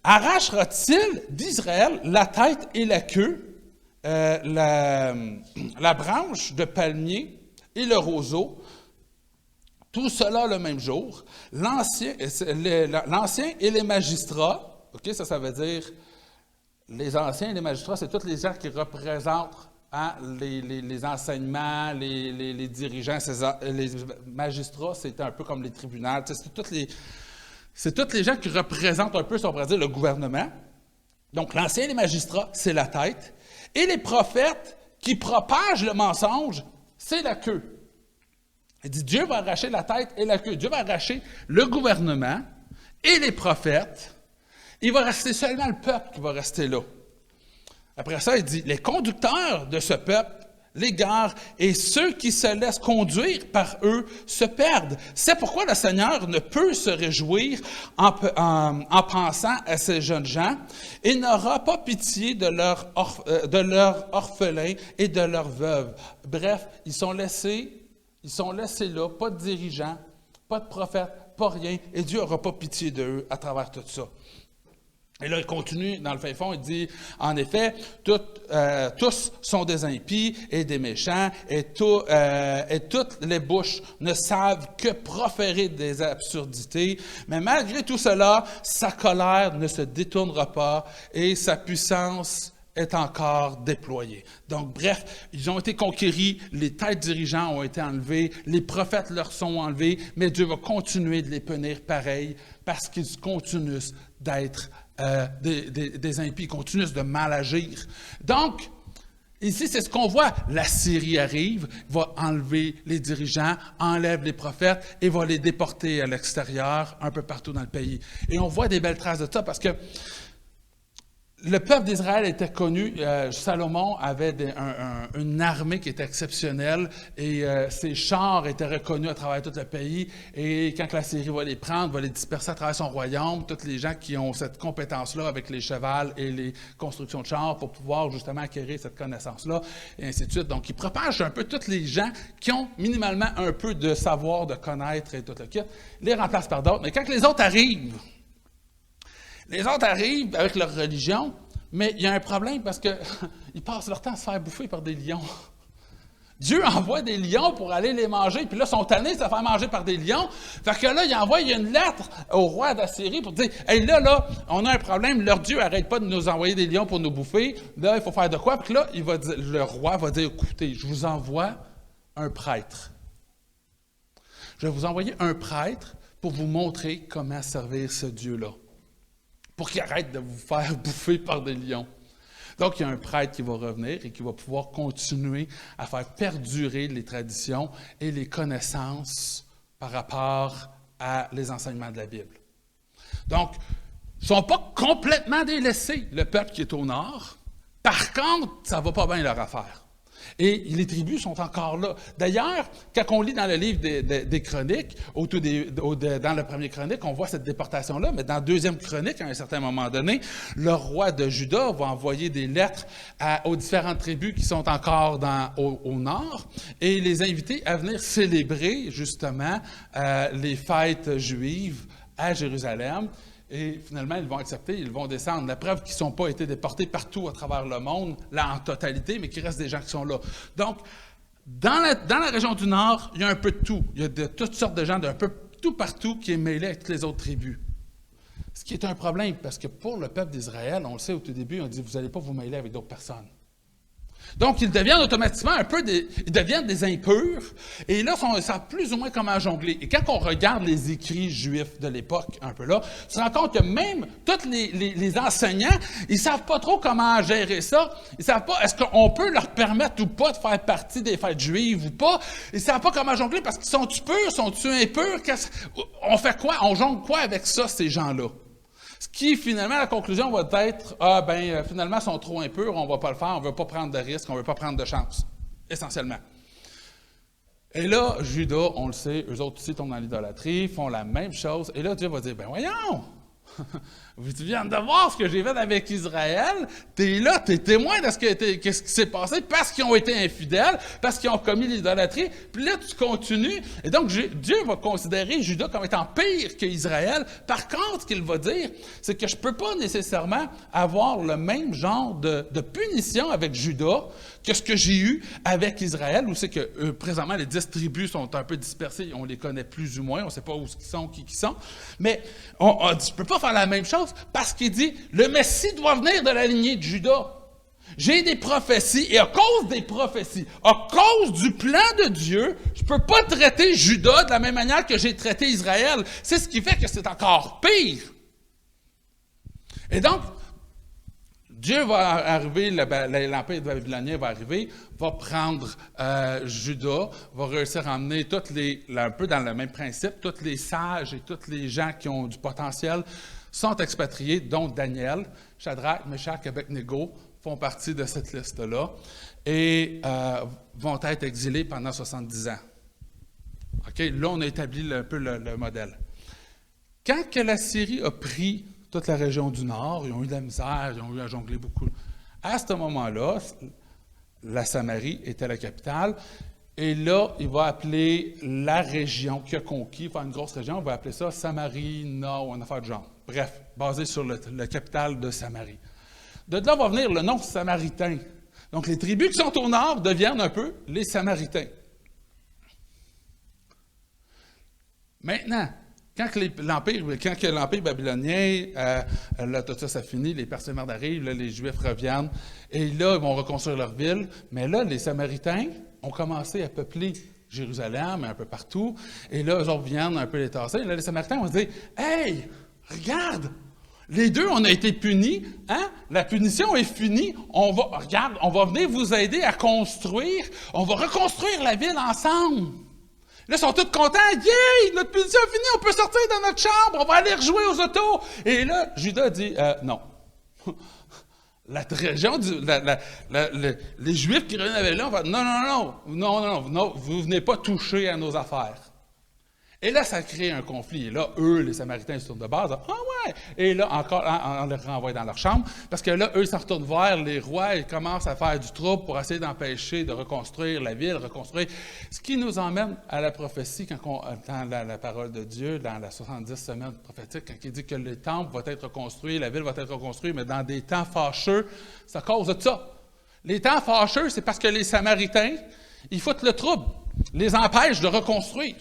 arrachera-t-il d'Israël la tête et la queue, la branche de palmier et le roseau, tout cela le même jour, l'ancien et les magistrats, OK, ça veut dire, les anciens et les magistrats, c'est tous les gens qui représentent hein, les enseignements, les dirigeants, les magistrats, c'était un peu comme les tribunaux. C'est tous les gens qui représentent un peu, si on pourrait dire, le gouvernement. Donc, l'ancien des magistrats, c'est la tête. Et les prophètes qui propagent le mensonge, c'est la queue. Il dit, Dieu va arracher la tête et la queue. Dieu va arracher le gouvernement et les prophètes. Il va rester seulement le peuple qui va rester là. Après ça, il dit, les conducteurs de ce peuple l'égarent et ceux qui se laissent conduire par eux se perdent. C'est pourquoi le Seigneur ne peut se réjouir en pensant à ces jeunes gens et n'aura pas pitié de leurs orphelins et de leurs veuves. Bref, ils sont laissés là, pas de dirigeants, pas de prophètes, pas rien, et Dieu n'aura pas pitié d'eux à travers tout ça. Et là, il continue dans le fin fond, il dit, en effet, tous sont des impies et des méchants, et toutes les bouches ne savent que proférer des absurdités, mais malgré tout cela, sa colère ne se détournera pas et sa puissance est encore déployée. Donc, bref, ils ont été conquéris, les têtes dirigeants ont été enlevés, les prophètes leur sont enlevés, mais Dieu va continuer de les punir pareil parce qu'ils continuent d'être des impies, continuent de mal agir. Donc, ici, c'est ce qu'on voit. La Syrie arrive, va enlever les dirigeants, enlève les prophètes et va les déporter à l'extérieur, un peu partout dans le pays. Et on voit des belles traces de ça parce que le peuple d'Israël était connu. Salomon avait une armée qui était exceptionnelle et ses chars étaient reconnus à travers tout le pays. Et quand la Syrie va les prendre, va les disperser à travers son royaume, tous les gens qui ont cette compétence-là avec les chevals et les constructions de chars pour pouvoir justement acquérir cette connaissance-là, et ainsi de suite. Donc, il propage un peu tous les gens qui ont minimalement un peu de savoir, de connaître et tout le kit, les remplace par d'autres. Mais quand les autres arrivent avec leur religion, mais il y a un problème parce qu'ils passent leur temps à se faire bouffer par des lions. Dieu envoie des lions pour aller les manger, puis là, ils sont tannés de se faire manger par des lions. Fait que là, il envoie une lettre au roi d'Assyrie pour dire, « Hey, là, on a un problème, leur Dieu n'arrête pas de nous envoyer des lions pour nous bouffer. Là, il faut faire de quoi? » Puis là, le roi va dire, « Écoutez, je vous envoie un prêtre. Je vais vous envoyer un prêtre pour vous montrer comment servir ce Dieu-là. Pour qu'il arrête de vous faire bouffer par des lions. » Donc, il y a un prêtre qui va revenir et qui va pouvoir continuer à faire perdurer les traditions et les connaissances par rapport à les enseignements de la Bible. Donc, ils ne sont pas complètement délaissés, le peuple qui est au nord. Par contre, ça ne va pas bien leur affaire. Et les tribus sont encore là. D'ailleurs, quand on lit dans le livre des Chroniques, dans le premier Chronique, on voit cette déportation-là, mais dans la deuxième Chronique, à un certain moment donné, le roi de Juda va envoyer des lettres aux différentes tribus qui sont encore au nord et les inviter à venir célébrer justement les fêtes juives à Jérusalem. Et finalement, ils vont accepter, ils vont descendre. La preuve qu'ils n'ont pas été déportés partout à travers le monde, là en totalité, mais qu'il reste des gens qui sont là. Donc, dans la région du Nord, il y a un peu de tout. Il y a de toutes sortes de gens d'un peu tout partout qui est mêlé avec toutes les autres tribus. Ce qui est un problème, parce que pour le peuple d'Israël, on le sait au tout début, on dit, vous n'allez pas vous mêler avec d'autres personnes. Donc, ils deviennent automatiquement ils deviennent des impurs, et là, ils savent plus ou moins comment jongler. Et quand on regarde les écrits juifs de l'époque, un peu là, on se rend compte que même tous les enseignants, ils savent pas trop comment gérer ça. Ils savent pas, est-ce qu'on peut leur permettre ou pas de faire partie des fêtes juives ou pas. Ils savent pas comment jongler parce qu'ils sont-tu purs, sont-tu impurs? On fait quoi? On jongle quoi avec ça, ces gens-là? Ce qui, finalement, la conclusion va être, finalement, ils sont trop impurs, on ne va pas le faire, on ne veut pas prendre de risques, on ne veut pas prendre de chance, essentiellement. Et là, Juda, on le sait, eux autres aussi tombent dans l'idolâtrie, font la même chose, et là, Dieu va dire, voyons, tu viens de voir ce que j'ai fait avec Israël, tu es là, tu es témoin de ce qui s'est passé parce qu'ils ont été infidèles, parce qu'ils ont commis l'idolâtrie, puis là, tu continues. Et donc, Dieu va considérer Juda comme étant pire qu'Israël. Par contre, ce qu'il va dire, c'est que je ne peux pas nécessairement avoir le même genre de punition avec Juda que ce que j'ai eu avec Israël, où c'est que présentement, les 10 tribus sont un peu dispersées, on les connaît plus ou moins, on ne sait pas où ils sont, qui sont, mais on dit, je ne peux pas faire la même chose parce qu'il dit, le Messie doit venir de la lignée de Juda. J'ai des prophéties, et à cause des prophéties, à cause du plan de Dieu, je ne peux pas traiter Juda de la même manière que j'ai traité Israël. C'est ce qui fait que c'est encore pire. Et donc, Dieu va arriver, l'Empire babylonien va arriver, va prendre Juda, va réussir à emmener un peu dans le même principe, tous les sages et tous les gens qui ont du potentiel sont expatriés, dont Daniel, Shadrach, Meshach, Abednego font partie de cette liste-là et vont être exilés pendant 70 ans. OK? Là, on a établi un peu le modèle. Quand que la Syrie a pris toute la région du Nord, ils ont eu de la misère, ils ont eu à jongler beaucoup. À ce moment-là, la Samarie était la capitale, et là, il va appeler la région qu'il a conquis, faire une grosse région, on va appeler ça Samarie Nord, ou une affaire de genre. Bref, basé sur la capitale de Samarie. De là va venir le nom samaritain. Donc, les tribus qui sont au nord deviennent un peu les Samaritains. Maintenant, quand l'Empire babylonien, là, tout ça, ça finit, les Persémèdes arrivent, là, les Juifs reviennent, et là, ils vont reconstruire leur ville. Mais là, les Samaritains ont commencé à peupler Jérusalem, un peu partout, et là, eux autres viennent un peu les tasser. Et là, les Samaritains vont se dire, « Hey, regarde! Les deux, on a été punis, hein? La punition est finie. On va venir vous aider à construire. On va reconstruire la ville ensemble. » Là, ils sont tous contents. « Yeah! Notre punition est finie, on peut sortir dans notre chambre, on va aller rejouer aux autos. » Et là, Judas dit « Non. » La région, les Juifs qui reviennent avec là, on va dire « Non, vous venez pas toucher à nos affaires. » Et là, ça crée un conflit. Et là, eux, les Samaritains, ils se tournent de base. « Ah ouais! » Et là, encore, on les renvoie dans leur chambre. Parce que là, eux, ils s'en retournent vers les rois. Ils commencent à faire du trouble pour essayer d'empêcher de reconstruire la ville, reconstruire. Ce qui nous emmène à la prophétie, quand on entend la parole de Dieu, dans la 70 semaines prophétiques, quand il dit que le temple va être reconstruit, la ville va être reconstruite, mais dans des temps fâcheux, c'est à cause de ça. Les temps fâcheux, c'est parce que les Samaritains, ils foutent le trouble, les empêchent de reconstruire.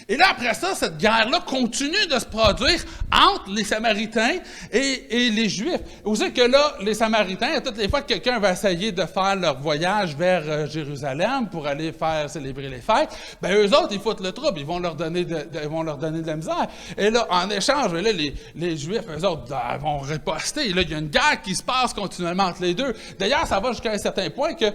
Et là, après ça, cette guerre-là continue de se produire entre les Samaritains et les Juifs. Vous savez que là, les Samaritains, toutes les fois que quelqu'un va essayer de faire leur voyage vers Jérusalem pour aller faire célébrer les fêtes, ben eux autres, ils foutent le trouble, ils vont leur donner de la misère. Et là, en échange, là, les Juifs, eux autres, vont riposter. Et là, il y a une guerre qui se passe continuellement entre les deux. D'ailleurs, ça va jusqu'à un certain point que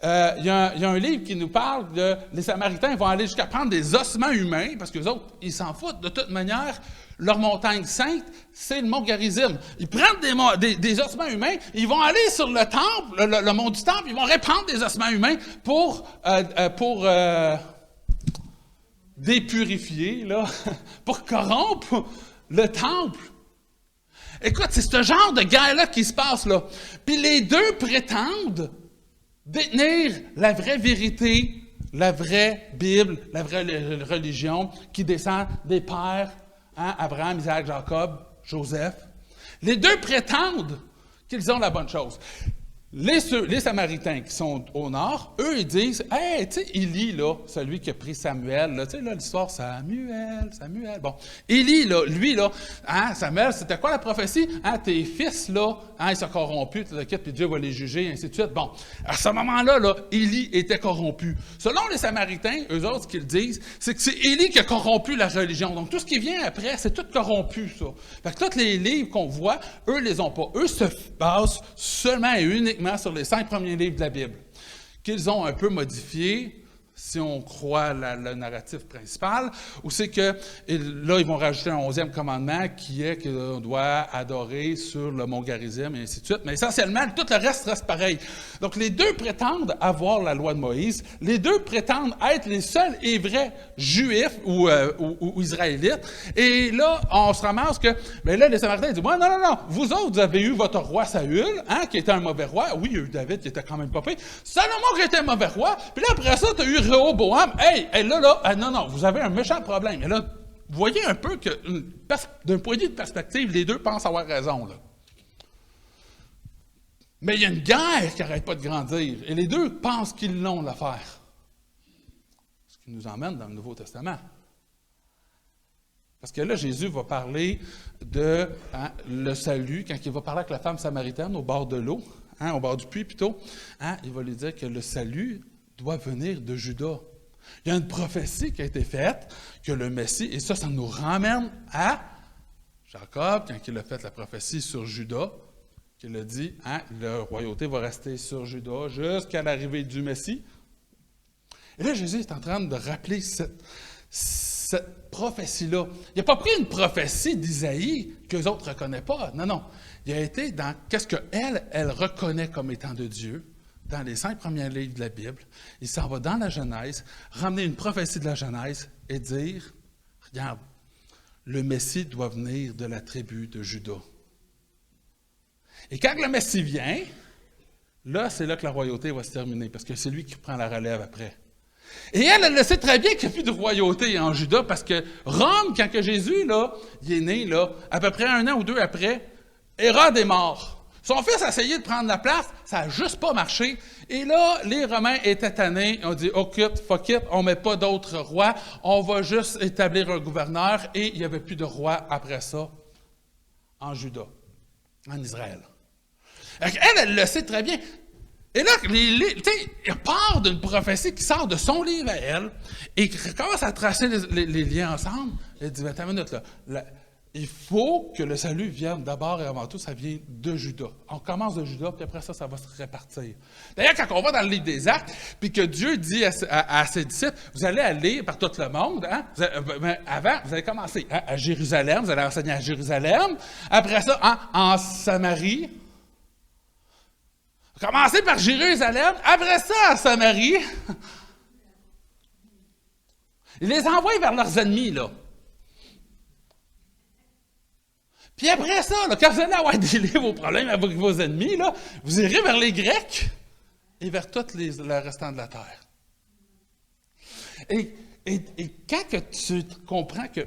il y a un livre qui nous parle de les Samaritains vont aller jusqu'à prendre des ossements humains, parce que les autres, ils s'en foutent. De toute manière, leur montagne sainte, c'est le mont Garizim. Ils prennent des ossements humains, ils vont aller sur le temple, le mont du temple, ils vont répandre des ossements humains pour dépurifier, là, pour corrompre le temple. Écoute, c'est ce genre de guerre-là qui se passe là. Puis les deux prétendent détenir la vraie vérité, la vraie Bible, la vraie religion qui descend des pères, hein, Abraham, Isaac, Jacob, Joseph. Les deux prétendent qu'ils ont la bonne chose. Les Samaritains qui sont au nord, eux, ils disent, « Hey, tu sais, Élie, là, celui qui a pris Samuel, là, tu sais, là, l'histoire, Samuel. Bon, Élie, là, lui, là, hein, Samuel, c'était quoi la prophétie? Hein, tes fils, là, hein, ils sont corrompus, puis Dieu va les juger, et ainsi de suite. Bon, à ce moment-là, là, Élie était corrompu. Selon les Samaritains, eux autres, ce qu'ils disent, c'est que c'est Élie qui a corrompu la religion. Donc, tout ce qui vient après, c'est tout corrompu, ça. Fait que tous les livres qu'on voit, eux, les ont pas. Eux se basent seulement et uniquement sur les 5 premiers livres de la Bible, qu'ils ont un peu modifiés, si on croit le narratif principal, ou c'est que, là, ils vont rajouter un 11e commandement qui est qu'on doit adorer sur le mont Garizim, et ainsi de suite. Mais essentiellement, tout le reste pareil. Donc, les deux prétendent avoir la loi de Moïse. Les deux prétendent être les seuls et vrais juifs ou israélites. Et là, on se ramasse que, mais là, les Samaritains disent, ouais, non, vous autres, vous avez eu votre roi Saül, hein, qui était un mauvais roi. Oui, il y a eu David qui était quand même pas pire. Salomon qui était un mauvais roi. Puis là, après ça, tu as eu Rehoboam. Hey, là, non, vous avez un méchant problème. Et là, vous voyez un peu que, d'un point de vue de perspective, les deux pensent avoir raison, là. Mais il y a une guerre qui n'arrête pas de grandir. Et les deux pensent qu'ils l'ont, l'affaire. Ce qui nous emmène dans le Nouveau Testament. Parce que là, Jésus va parler de le salut, quand il va parler avec la femme samaritaine au bord de l'eau, au bord du puits plutôt, il va lui dire que le salut doit venir de Juda. Il y a une prophétie qui a été faite, que le Messie, et ça nous ramène à Jacob, quand il a fait la prophétie sur Juda, qu'il a dit, la royauté va rester sur Juda jusqu'à l'arrivée du Messie. Et là, Jésus est en train de rappeler cette prophétie-là. Il n'a pas pris une prophétie d'Isaïe qu'eux autres ne reconnaissent pas. Non, non. Il a été dans qu'est-ce qu'elle reconnaît comme étant de Dieu, dans les 5 premiers livres de la Bible. Il s'en va dans la Genèse, ramener une prophétie de la Genèse et dire, regarde, le Messie doit venir de la tribu de Juda. Et quand le Messie vient, là, c'est là que la royauté va se terminer, parce que c'est lui qui prend la relève après. Et elle le sait très bien qu'il n'y a plus de royauté en Juda, parce que Rome, quand que Jésus, là, il est né, là, à peu près 1 an ou 2 après, Hérode est mort. Son fils a essayé de prendre la place, ça n'a juste pas marché. Et là, les Romains étaient tannés, on dit « Oh, fuck it, on ne met pas d'autres rois, on va juste établir un gouverneur. » Et il n'y avait plus de roi après ça en Juda, en Israël. Elle le sait très bien. Et là, il part d'une prophétie qui sort de son livre à elle et qui commence à tracer les liens ensemble. Elle dit, attends une minute, là, il faut que le salut vienne d'abord et avant tout, ça vient de Juda. On commence de Juda, puis après ça, ça va se répartir. D'ailleurs, quand on va dans le livre des Actes, puis que Dieu dit à ses disciples, vous allez aller par tout le monde, avant, vous allez commencer à Jérusalem, vous allez enseigner à Jérusalem, après ça, en Samarie. Commencez par Jérusalem, après ça, à Samarie. Il les envoie vers leurs ennemis, là. Puis après ça, là, quand vous allez avoir vos problèmes avec vos ennemis, là, vous irez vers les Grecs et vers tout le restant de la terre. Et quand que tu comprends que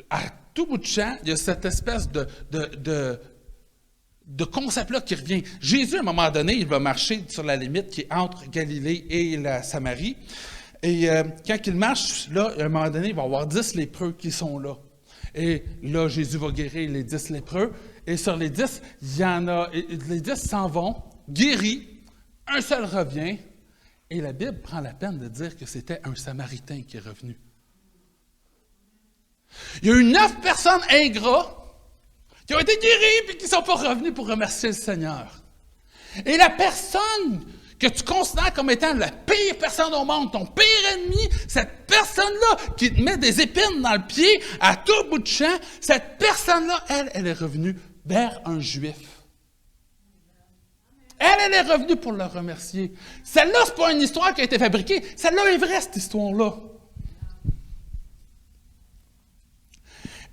à tout bout de champ, il y a cette espèce de concept-là qui revient. Jésus, à un moment donné, il va marcher sur la limite qui est entre Galilée et la Samarie. Et quand il marche, là, à un moment donné, il va y avoir 10 lépreux qui sont là. Et là, Jésus va guérir les 10 lépreux. Et sur les 10, il y en a, les 10 s'en vont, guéris, un seul revient. Et la Bible prend la peine de dire que c'était un Samaritain qui est revenu. Il y a eu 9 personnes ingrats qui ont été guéris et qui ne sont pas revenus pour remercier le Seigneur. Et la personne que tu considères comme étant la pire personne au monde, ton pire ennemi, cette personne-là qui te met des épines dans le pied à tout bout de champ, cette personne-là, elle est revenue vers un Juif. Elle est revenue pour le remercier. Celle-là, ce n'est pas une histoire qui a été fabriquée. Celle-là est vraie, cette histoire-là.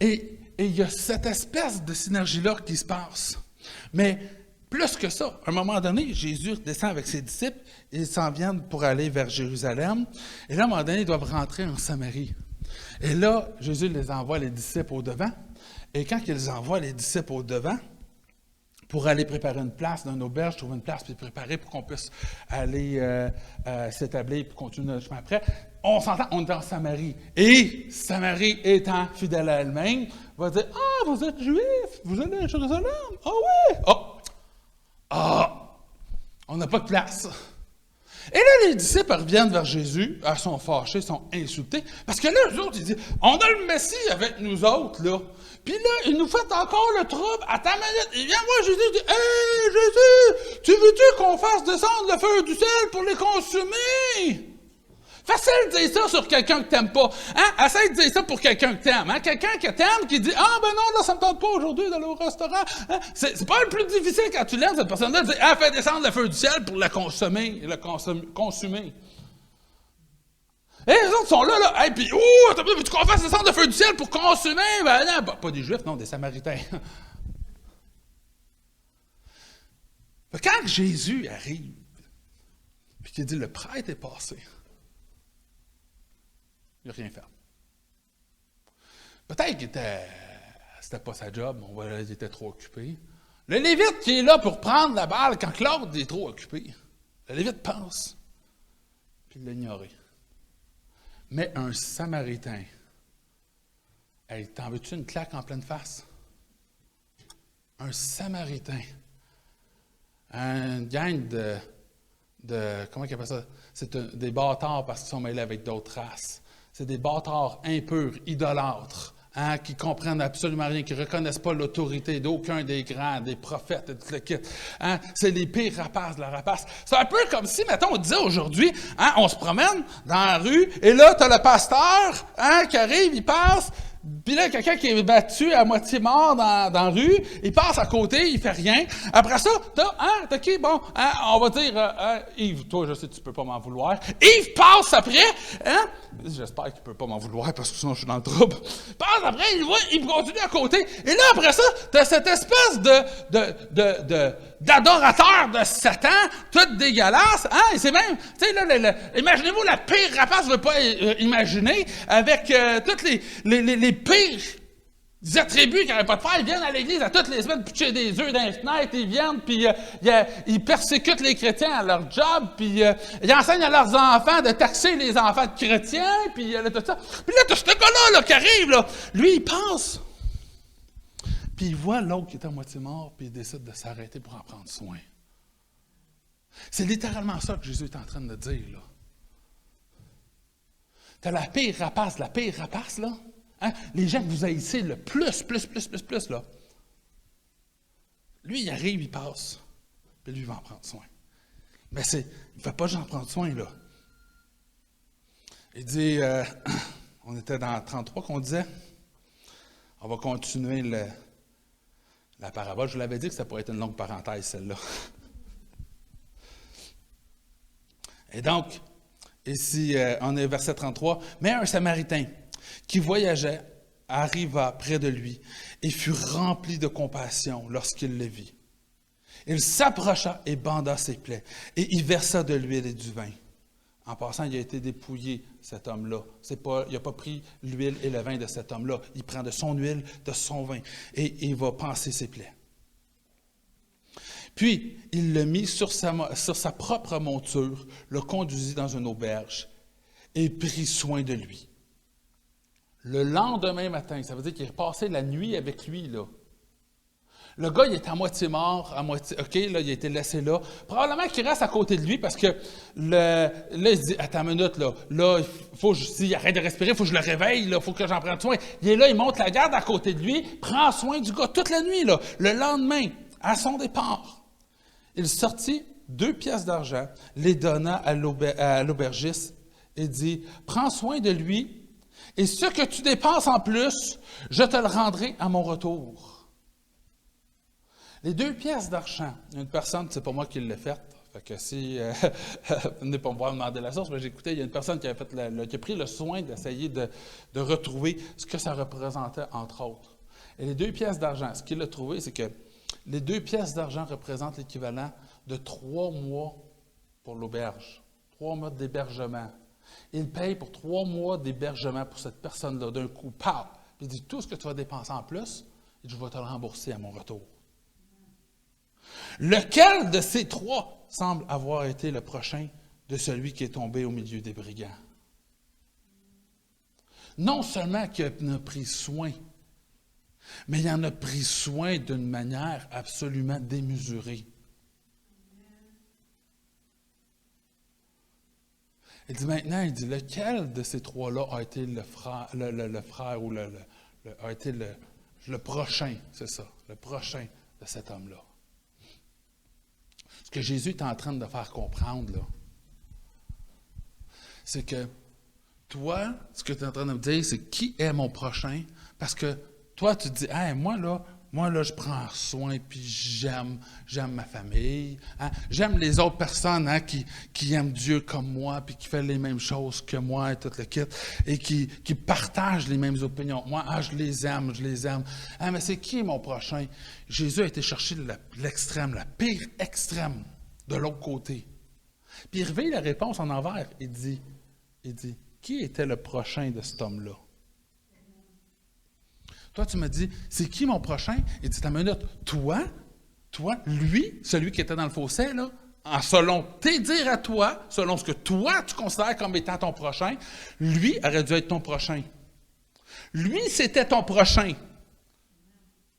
Et il y a cette espèce de synergie-là qui se passe. Mais plus que ça, à un moment donné, Jésus descend avec ses disciples, ils s'en viennent pour aller vers Jérusalem. Et là, à un moment donné, ils doivent rentrer en Samarie. Et là, Jésus les envoie, les disciples, au devant. Et quand il les envoie, les disciples, au devant, pour aller préparer une place dans une auberge, trouver une place, puis préparer pour qu'on puisse aller s'établir, puis continuer notre chemin après, on s'entend, on est en Samarie. Et Samarie étant fidèle à elle-même, va dire, « Ah, vous êtes juifs, vous allez à Jérusalem? Ah oui! On n'a pas de place. » Et là, les disciples reviennent vers Jésus, ils sont fâchés, sont insultés, parce que là, eux autres, ils disent, « On a le Messie avec nous autres, là. Puis là, il nous fait encore le trouble. Attends une minute. Il vient voir Jésus et dit, « Hey, Jésus, tu veux-tu qu'on fasse descendre le feu du ciel pour les consumer? » Facile de dire ça sur quelqu'un que t'aimes pas. Essaye de dire ça pour quelqu'un que t'aimes. Quelqu'un que t'aimes qui dit, « Ah, ben non, là, ça me tente pas aujourd'hui d'aller au restaurant. » C'est pas le plus difficile quand tu l'aimes, cette personne-là, de dire, « Ah, fais descendre le feu du ciel pour la consumer. » Et les autres sont là, hey, puis, veux-tu qu'on fasse descendre le feu du ciel pour consommer? Ben non, pas des Juifs, non, des Samaritains. Quand Jésus arrive, puis qu'il dit, le prêtre est passé, il n'a rien fait. Peut-être qu'il c'était pas sa job, il était trop occupé. Le Lévite qui est là pour prendre la balle quand l'autre est trop occupé. Le Lévite pense, puis il l'a ignoré. Mais un Samaritain Hey, t'en veux-tu une claque en pleine face? Un Samaritain. Un gang comment il appelle ça? C'est des bâtards parce qu'ils sont mêlés avec d'autres races. C'est des bâtards impurs, idolâtres, hein, qui comprennent absolument rien, qui ne reconnaissent pas l'autorité d'aucun des grands, des prophètes et tout le kit. Hein, c'est les pires rapaces de la rapace. C'est un peu comme si, mettons, on disait aujourd'hui, hein, on se promène dans la rue, et là, tu as le pasteur, hein, qui arrive, il passe, puis là, quelqu'un qui est battu à moitié mort dans la rue, il passe à côté, il fait rien. Après ça, t'as qui? Bon, hein, on va dire, Yves, toi, je sais, tu peux pas m'en vouloir. Yves passe après, hein? J'espère qu'il peut pas m'en vouloir, parce que sinon, je suis dans le trouble. Passe après, il continue à côté. Et là, après ça, t'as cette espèce d'adorateur de Satan, tout dégueulasse, hein? Et c'est même, tu sais, là, imaginez-vous la pire rapace, je ne veux pas imaginer, avec toutes les pires attributs qu'il n'aurait pas de faire. Ils viennent à l'église à toutes les semaines pitcher des œufs dans les fenêtres, ils viennent, puis ils persécutent les chrétiens à leur job, puis ils enseignent à leurs enfants de taxer les enfants de chrétiens, puis tout ça. Puis là, tu as ce gars-là qui arrive, là. Lui, il passe. Puis il voit l'autre qui est à moitié mort, puis il décide de s'arrêter pour en prendre soin. C'est littéralement ça que Jésus est en train de dire, là. Tu as la pire rapace, là. Hein? Les gens que vous haïssez le plus, là. Lui, il arrive, il passe. Puis lui, il va en prendre soin. Mais il ne fait pas juste en prendre soin, là. Il dit, on était dans 33 qu'on disait, on va continuer la parabole. Je vous l'avais dit que ça pourrait être une longue parenthèse, celle-là. Et donc, ici, on est au verset 33. « Mais un Samaritain qui voyageait arriva près de lui et fut rempli de compassion lorsqu'il le vit. Il s'approcha et banda ses plaies et y versa de l'huile et du vin. » En passant, il a été dépouillé, cet homme-là. Il n'a pas pris l'huile et le vin de cet homme-là. Il prend de son huile, de son vin, et il va panser ses plaies. Puis, il le mit sur sa propre monture, le conduisit dans une auberge et prit soin de lui. Le lendemain matin, ça veut dire qu'il est passé la nuit avec lui, là. Le gars, il est à moitié mort, OK, là, il a été laissé là. Probablement qu'il reste à côté de lui parce que là, il se dit, attends une minute, là, s'il arrête de respirer, il faut que je le réveille, il faut que j'en prenne soin. Il est là, il monte la garde à côté de lui, prend soin du gars toute la nuit, là. Le lendemain, à son départ, il sortit 2 pièces d'argent, les donna à l'aubergiste et dit, prends soin de lui, et ce que tu dépenses en plus, je te le rendrai à mon retour. Les 2 pièces d'argent, une personne, c'est pas moi qui l'ai faite, fait que si venez pas me voir demander la source, mais j'écoutais, il y a une personne qui a pris le soin d'essayer de retrouver ce que ça représentait, entre autres. Et les 2 pièces d'argent, ce qu'il a trouvé, c'est que les 2 pièces d'argent représentent l'équivalent de 3 mois pour l'auberge, 3 mois d'hébergement. Il paye pour 3 mois d'hébergement pour cette personne-là, d'un coup, paf! Puis il dit, tout ce que tu vas dépenser en plus, je vais te le rembourser à mon retour. Lequel de ces 3 semble avoir été le prochain de celui qui est tombé au milieu des brigands? Non seulement qu'il en a pris soin, mais il en a pris soin d'une manière absolument démesurée. Il dit maintenant, lequel de ces 3-là a été le frère ou a été le prochain, c'est ça, le prochain de cet homme-là. Ce que Jésus est en train de faire comprendre, là, c'est que toi, ce que tu es en train de me dire, c'est qui est mon prochain? Parce que toi, tu te dis, hey, moi, là, je prends soin, puis j'aime ma famille. Hein? J'aime les autres personnes, hein, qui aiment Dieu comme moi, puis qui font les mêmes choses que moi, et tout le kit, et qui partagent les mêmes opinions. Moi, je les aime. Ah, mais c'est qui mon prochain? Jésus a été chercher l'extrême, la pire extrême, de l'autre côté. Puis il réveille la réponse en envers. Il dit, qui était le prochain de cet homme-là? Toi, tu me dis, c'est qui mon prochain? Il dit, t'as une minute, toi, lui, celui qui était dans le fossé, là, selon tes dires à toi, selon ce que toi, tu considères comme étant ton prochain, lui aurait dû être ton prochain. Lui, c'était ton prochain.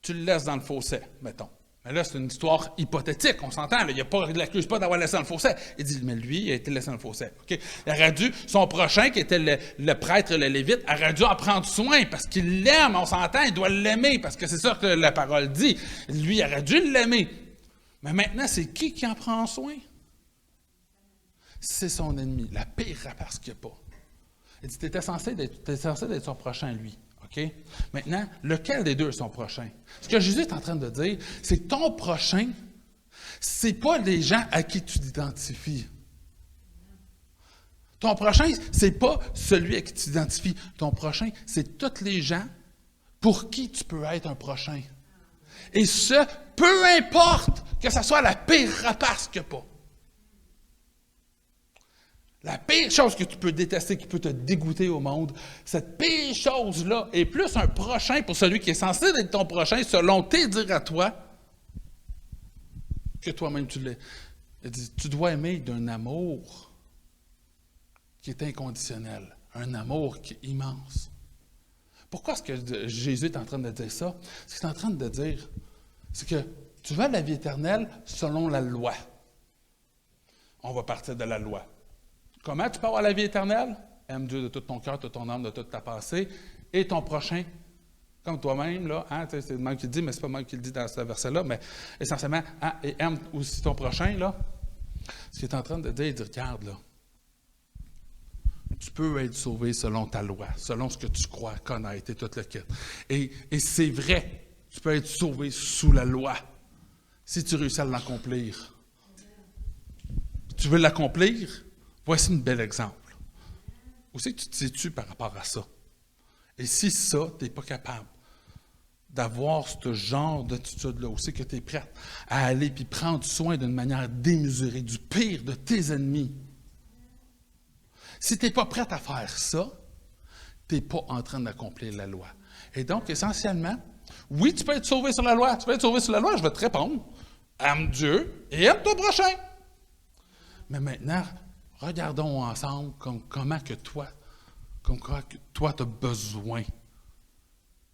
Tu le laisses dans le fossé, mettons. Mais là, c'est une histoire hypothétique, on s'entend. Il ne l'accuse pas d'avoir laissé dans le fossé. Il dit, mais lui, il a été laissé dans le fossé. Okay? Il aurait dû, son prochain, qui était le prêtre, le lévite, aurait dû en prendre soin parce qu'il l'aime, on s'entend, il doit l'aimer parce que c'est ça que la parole dit. Lui, il aurait dû l'aimer. Mais maintenant, c'est qui en prend soin? C'est son ennemi, la pire rapace qu'il n'y a pas. Il dit, tu étais censé d'être son prochain, lui. Okay? Maintenant, lequel des deux est son prochain? Ce que Jésus est en train de dire, c'est que ton prochain, ce n'est pas les gens à qui tu t'identifies. Ton prochain, ce n'est pas celui à qui tu t'identifies. Ton prochain, c'est tous les gens pour qui tu peux être un prochain. Et ce, peu importe que ce soit la pire rapace qu'il n'y a pas. La pire chose que tu peux détester, qui peut te dégoûter au monde, cette pire chose-là est plus un prochain pour celui qui est censé être ton prochain selon tes dires à toi que toi-même tu l'es. Il dit, tu dois aimer d'un amour qui est inconditionnel, un amour qui est immense. Pourquoi est-ce que Jésus est en train de dire ça? Ce qu'il est en train de dire, c'est que tu veux la vie éternelle selon la loi. On va partir de la loi. Comment tu peux avoir la vie éternelle? Aime Dieu de tout ton cœur, de toute ton âme, de toute ta pensée, et ton prochain, comme toi-même, là, hein, c'est le même qui le dit, mais c'est pas moi qui le dit dans ce verset-là, mais essentiellement, hein, et aime aussi ton prochain, là. Ce qu'il est en train de dire, il dit, regarde, là, tu peux être sauvé selon ta loi, selon ce que tu crois connaître et tout le kit. Et c'est vrai, tu peux être sauvé sous la loi, si tu réussis à l'accomplir. Tu veux l'accomplir? Voici un bel exemple. Où c'est que tu te situes par rapport à ça? Et si ça, tu n'es pas capable d'avoir ce genre d'attitude-là, où c'est que tu es prête à aller puis prendre soin d'une manière démesurée du pire de tes ennemis, si tu n'es pas prête à faire ça, tu n'es pas en train d'accomplir la loi. Et donc, essentiellement, oui, tu peux être sauvé sur la loi. Tu peux être sauvé sur la loi, je vais te répondre. Aime Dieu et aime ton prochain. Mais maintenant, regardons ensemble comment que toi, tu as besoin.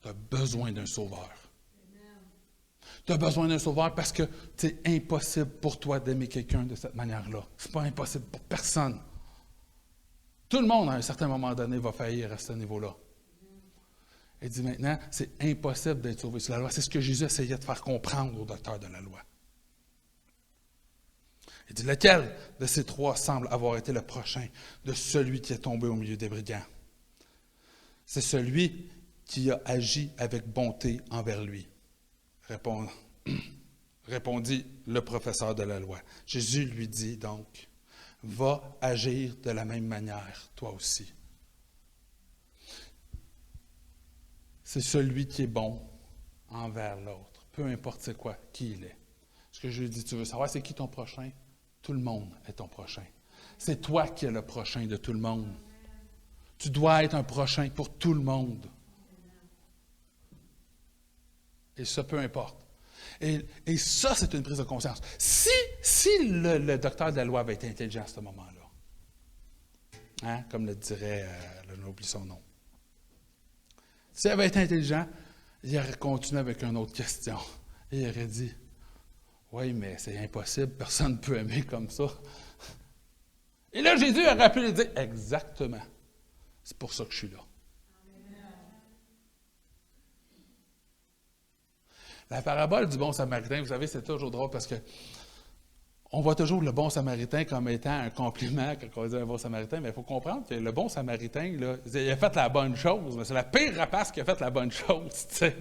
Tu as besoin d'un sauveur. Tu as besoin d'un sauveur parce que c'est impossible pour toi d'aimer quelqu'un de cette manière-là. Ce n'est pas impossible pour personne. Tout le monde, à un certain moment donné, va faillir à ce niveau-là. Il dit maintenant, c'est impossible d'être sauvé sur la loi. C'est ce que Jésus essayait de faire comprendre aux docteurs de la loi. Il dit, lequel de ces trois semble avoir été le prochain de celui qui est tombé au milieu des brigands? C'est celui qui a agi avec bonté envers lui. Répondit le professeur de la loi. Jésus lui dit donc, va agir de la même manière, toi aussi. C'est celui qui est bon envers l'autre, peu importe c'est quoi, qui il est. Ce que je lui dis, tu veux savoir c'est qui ton prochain? Tout le monde est ton prochain. C'est toi qui es le prochain de tout le monde. Tu dois être un prochain pour tout le monde. Et ça, peu importe. Et ça, c'est une prise de conscience. Si le docteur de la loi avait été intelligent à ce moment-là, hein, comme le dirait, n'oublie son nom. S'il avait été intelligent, il aurait continué avec une autre question. Et il aurait dit, oui, mais c'est impossible, personne ne peut aimer comme ça. Et là, Jésus aurait pu lui dire, exactement, c'est pour ça que je suis là. La parabole du bon samaritain, vous savez, c'est toujours drôle parce que on voit toujours le bon samaritain comme étant un compliment quand on dit un bon samaritain, mais il faut comprendre que le bon samaritain, là, il a fait la bonne chose, mais c'est la pire rapace qui a fait la bonne chose. T'sais.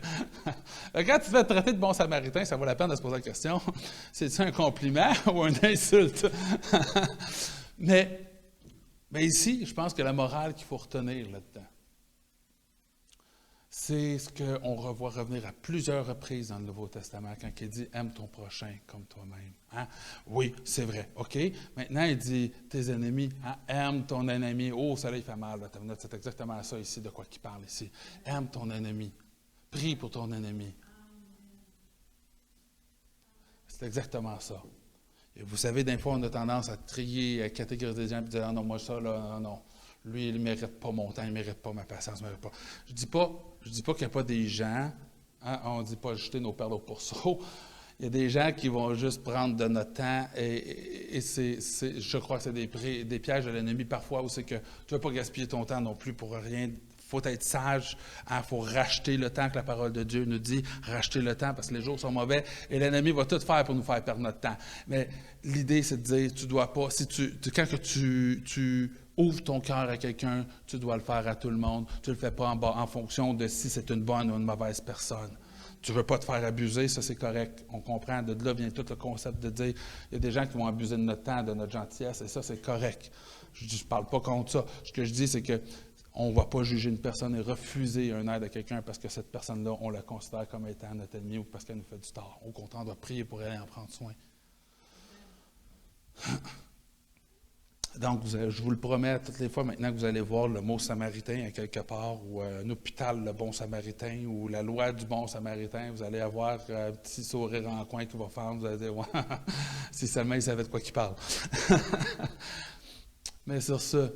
Quand tu te fais traiter de bon samaritain, ça vaut la peine de se poser la question, c'est-tu un compliment ou une insulte? mais ici, je pense que la morale qu'il faut retenir là-dedans, c'est ce qu'on revoit revenir à plusieurs reprises dans le Nouveau Testament, quand il dit « Aime ton prochain comme toi-même. Hein? » Oui, c'est vrai. OK. Maintenant, il dit « Tes ennemis, hein? Aime ton ennemi. » Oh, ça là, il fait mal. Là, c'est exactement ça ici, de quoi qu'il parle ici. Aime ton ennemi. Prie pour ton ennemi. C'est exactement ça. Et vous savez, des fois, on a tendance à trier, à catégoriser les gens et dire « Ah non, moi ça, là, non. Lui, il ne mérite pas mon temps, il ne mérite pas ma patience, il ne mérite pas. Je dis pas qu'il n'y a pas des gens, hein, on ne dit pas jeter nos perles au pourceau. Il y a des gens qui vont juste prendre de notre temps et je crois que c'est des pièges de l'ennemi parfois où c'est que tu ne veux pas gaspiller ton temps non plus pour rien. Il faut être sage, il faut racheter le temps que la parole de Dieu nous dit, racheter le temps parce que les jours sont mauvais et l'ennemi va tout faire pour nous faire perdre notre temps. Mais l'idée, c'est de dire, tu dois pas, quand que tu ouvres ton cœur à quelqu'un, tu dois le faire à tout le monde. Tu ne le fais pas en fonction de si c'est une bonne ou une mauvaise personne. Tu ne veux pas te faire abuser, ça c'est correct. On comprend. De là vient tout le concept de dire il y a des gens qui vont abuser de notre temps, de notre gentillesse, et ça c'est correct. Je ne parle pas contre ça. Ce que je dis, c'est qu'on ne va pas juger une personne et refuser un aide à quelqu'un parce que cette personne-là, on la considère comme étant notre ennemi ou parce qu'elle nous fait du tort. Au contraire, on doit prier pour elle et en prendre soin. Donc, je vous le promets, toutes les fois maintenant que vous allez voir le mot samaritain à quelque part, ou un hôpital, le bon samaritain, ou la loi du bon samaritain, vous allez avoir un petit sourire en coin qui va faire, vous allez dire, ouais, si seulement il savait de quoi il parle. Mais sur ce,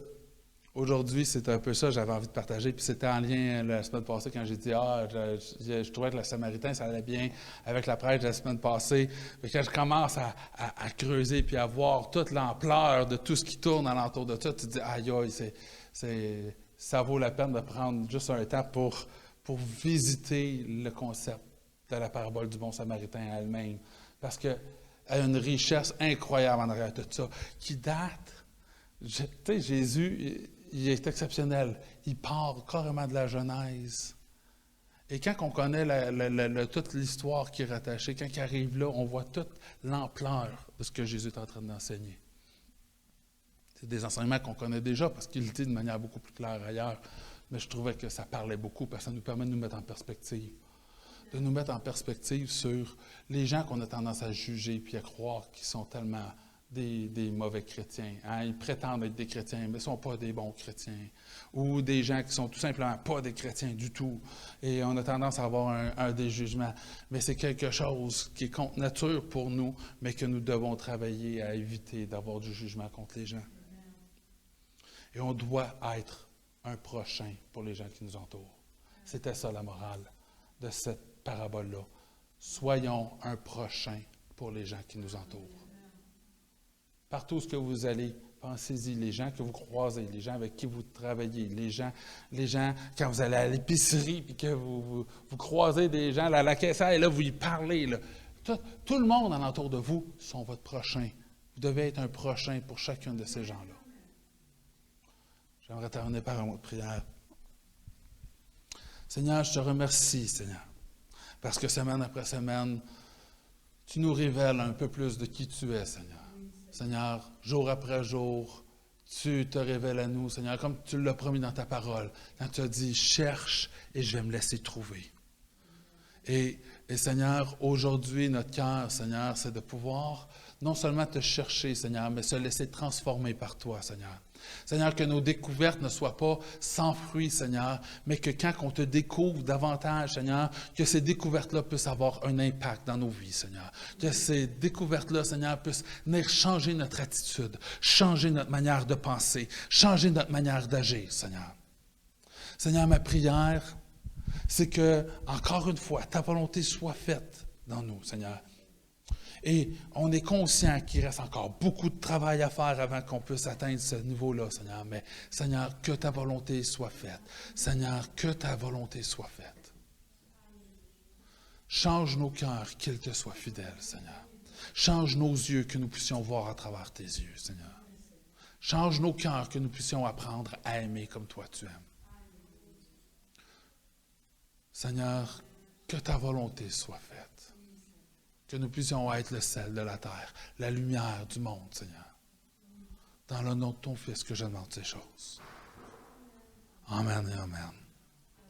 aujourd'hui, c'est un peu ça que j'avais envie de partager. Puis c'était en lien la semaine passée quand j'ai dit je trouvais que le Samaritain, ça allait bien avec la prêche de la semaine passée. Puis quand je commence à creuser puis à voir toute l'ampleur de tout ce qui tourne alentour de ça, tu te dis aïe, ça vaut la peine de prendre juste un temps pour visiter le concept de la parabole du bon Samaritain elle-même. Parce qu'elle a une richesse incroyable en arrière de tout ça, qui date. Tu sais, Jésus, il est exceptionnel. Il part carrément de la Genèse. Et quand on connaît toute l'histoire qui est rattachée, quand il arrive là, on voit toute l'ampleur de ce que Jésus est en train d'enseigner. C'est des enseignements qu'on connaît déjà parce qu'il le dit de manière beaucoup plus claire ailleurs. Mais je trouvais que ça parlait beaucoup parce que ça nous permet de nous mettre en perspective. De nous mettre en perspective sur les gens qu'on a tendance à juger puis à croire qu'ils sont tellement des mauvais chrétiens. Hein? Ils prétendent être des chrétiens, mais ne sont pas des bons chrétiens. Ou des gens qui sont tout simplement pas des chrétiens du tout. Et on a tendance à avoir un des jugements. Mais c'est quelque chose qui est contre nature pour nous, mais que nous devons travailler à éviter d'avoir du jugement contre les gens. Et on doit être un prochain pour les gens qui nous entourent. C'était ça la morale de cette parabole-là. Soyons un prochain pour les gens qui nous entourent. Partout où vous allez, pensez-y, les gens que vous croisez, les gens avec qui vous travaillez, les gens quand vous allez à l'épicerie et que vous croisez des gens, la caissière, et là, vous y parlez. Là. Tout le monde alentour de vous sont votre prochain. Vous devez être un prochain pour chacun de ces gens-là. J'aimerais terminer par un mot de prière. Seigneur, je te remercie, Seigneur, parce que semaine après semaine, tu nous révèles un peu plus de qui tu es, Seigneur. Seigneur, jour après jour, tu te révèles à nous, Seigneur, comme tu l'as promis dans ta parole, quand tu as dit « cherche et je vais me laisser trouver ». Et Seigneur, aujourd'hui, notre cœur, Seigneur, c'est de pouvoir non seulement te chercher, Seigneur, mais se laisser transformer par toi, Seigneur. Seigneur, que nos découvertes ne soient pas sans fruit, Seigneur, mais que quand on te découvre davantage, Seigneur, que ces découvertes-là puissent avoir un impact dans nos vies, Seigneur. Que ces découvertes-là, Seigneur, puissent venir changer notre attitude, changer notre manière de penser, changer notre manière d'agir, Seigneur. Seigneur, ma prière, c'est que, encore une fois, ta volonté soit faite dans nous, Seigneur. Et on est conscient qu'il reste encore beaucoup de travail à faire avant qu'on puisse atteindre ce niveau-là, Seigneur. Mais, Seigneur, que ta volonté soit faite. Seigneur, que ta volonté soit faite. Change nos cœurs, qu'ils te soient fidèles, Seigneur. Change nos yeux, que nous puissions voir à travers tes yeux, Seigneur. Change nos cœurs, que nous puissions apprendre à aimer comme toi tu aimes. Seigneur, que ta volonté soit faite. Que nous puissions être le sel de la terre, la lumière du monde, Seigneur. Dans le nom de ton Fils que je demande ces choses. Amen et amen.